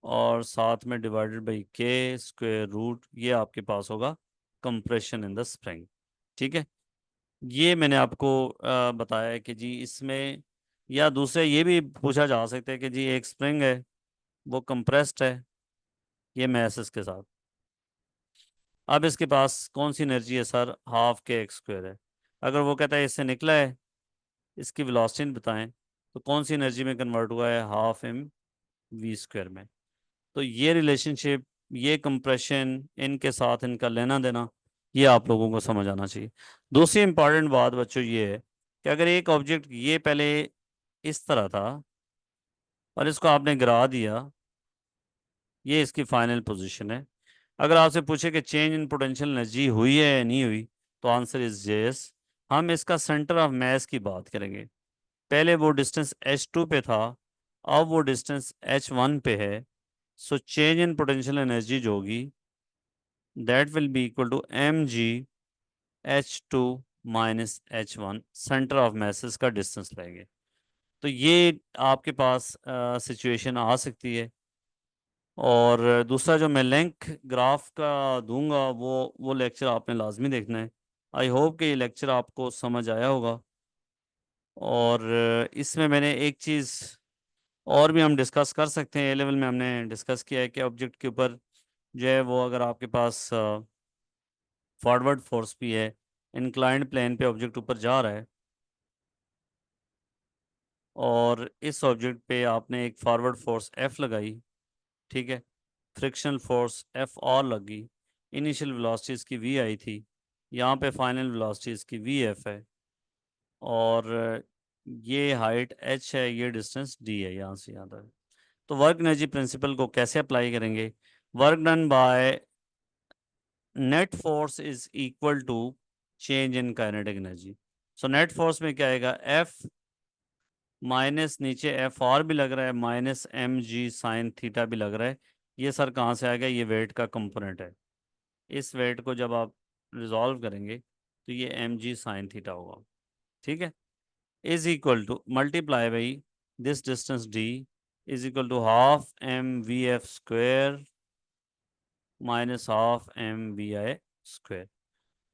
और साथ में डिवाइडेड बाई के स्क्वायर रूट, ये आपके पास होगा कंप्रेशन इन द स्प्रिंग। ठीक है। ये मैंने आपको बताया है कि जी इसमें, या दूसरे ये भी पूछा जा सकता है कि जी एक स्प्रिंग है, वो कंप्रेस्ड है ये मैसेस के साथ। अब इसके पास कौन सी एनर्जी है सर? हाफ के एक्स स्क्वायर है। अगर वो कहता है इससे निकला है, इसकी वेलोसिटी बताएं, तो कौन सी एनर्जी में कन्वर्ट हुआ है? हाफ एम वी स्क्वायर में। तो ये रिलेशनशिप, ये कंप्रेशन, इनके साथ इनका लेना देना, ये आप लोगों को समझ आना चाहिए। दूसरी इंपॉर्टेंट बात बच्चों ये है कि अगर एक ऑब्जेक्ट ये पहले इस तरह था और इसको आपने गिरा दिया, ये इसकी फाइनल पोजीशन है। अगर आपसे पूछे कि चेंज इन पोटेंशियल एनर्जी हुई है या नहीं हुई, तो आंसर इज यस। हम इसका सेंटर ऑफ मास की बात करेंगे। पहले वो डिस्टेंस h2 पे था, अब वो डिस्टेंस h1 पे है। So change in potential energy जो होगी, that will be equal to mg h2 minus h1, centre of masses का डिस्टेंस लेंगे। तो ये आपके पास सिचुएशन आ सकती है। और दूसरा जो मैं लिंक ग्राफ का दूंगा, वो लेक्चर आपने लाजमी देखना है। आई होप कि ये लेक्चर आपको समझ आया होगा। और इसमें मैंने एक चीज़ और भी हम डिस्कस कर सकते हैं। ए लेवल में हमने डिस्कस किया है कि ऑब्जेक्ट के ऊपर जो है वो, अगर आपके पास फॉरवर्ड फोर्स भी है, इंक्लाइंड प्लेन पे ऑब्जेक्ट ऊपर जा रहा है, और इस ऑब्जेक्ट पे आपने एक फॉरवर्ड फोर्स F लगाई। ठीक है। फ्रिक्शनल फोर्स F और लगी। इनिशियल वेलोसिटी इसकी V आई थी, यहाँ पे फाइनल वेलोसिटी इसकी VF है। और ये हाइट H है, ये डिस्टेंस D है यहाँ से यहाँ तक। तो वर्क एनर्जी प्रिंसिपल को कैसे अप्लाई करेंगे? Work done by net force is equal to change in kinetic energy. So net force में क्या आएगा? F माइनस, नीचे F और भी लग रहा है, माइनस mg साइन थीटा भी लग रहा है। ये सर कहाँ से आएगा? ये वेट का कंपोनेंट है। इस वेट को जब आप रिजॉल्व करेंगे तो ये mg साइन थीटा होगा। ठीक है। Is equal to multiply by this distance d is equal to half M V F square minus half M we I square.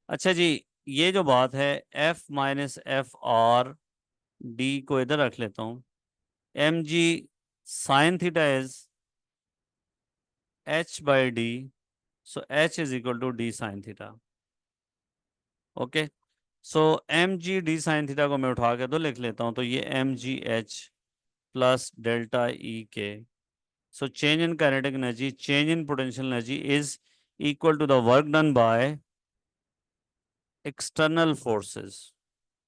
अच्छा जी, ये जो बात है, F minus F R D को इधर रख लेता हूँ। M G sine theta is h by D, so h is equal to d sine theta. Okay. So M G D sine theta को मैं उठा के तो लिख लेता हूँ, तो ये m g h plus delta E K. So change in kinetic energy, change in potential energy is equal to the work done by external forces,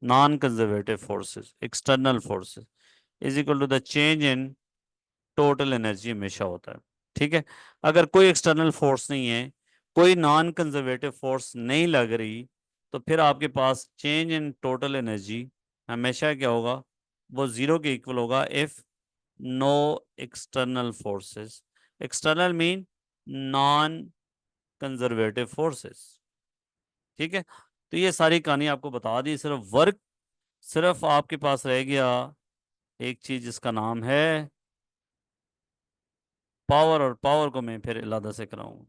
non-conservative forces, external forces is equal to the change in total energy, हमेशा होता है। ठीक है। अगर कोई एक्सटर्नल फोर्स नहीं है, कोई नॉन कंजर्वेटिव फोर्स नहीं लग रही, तो फिर आपके पास चेंज इन टोटल एनर्जी हमेशा क्या होगा? वो जीरो के इक्वल होगा if no external forces. External mean non conservative forces. ठीक है। तो ये सारी कहानी आपको बता दी। सिर्फ आपके पास रह गया एक चीज जिसका नाम है पावर, और पावर को मैं फिर इलादा से कराऊंगा।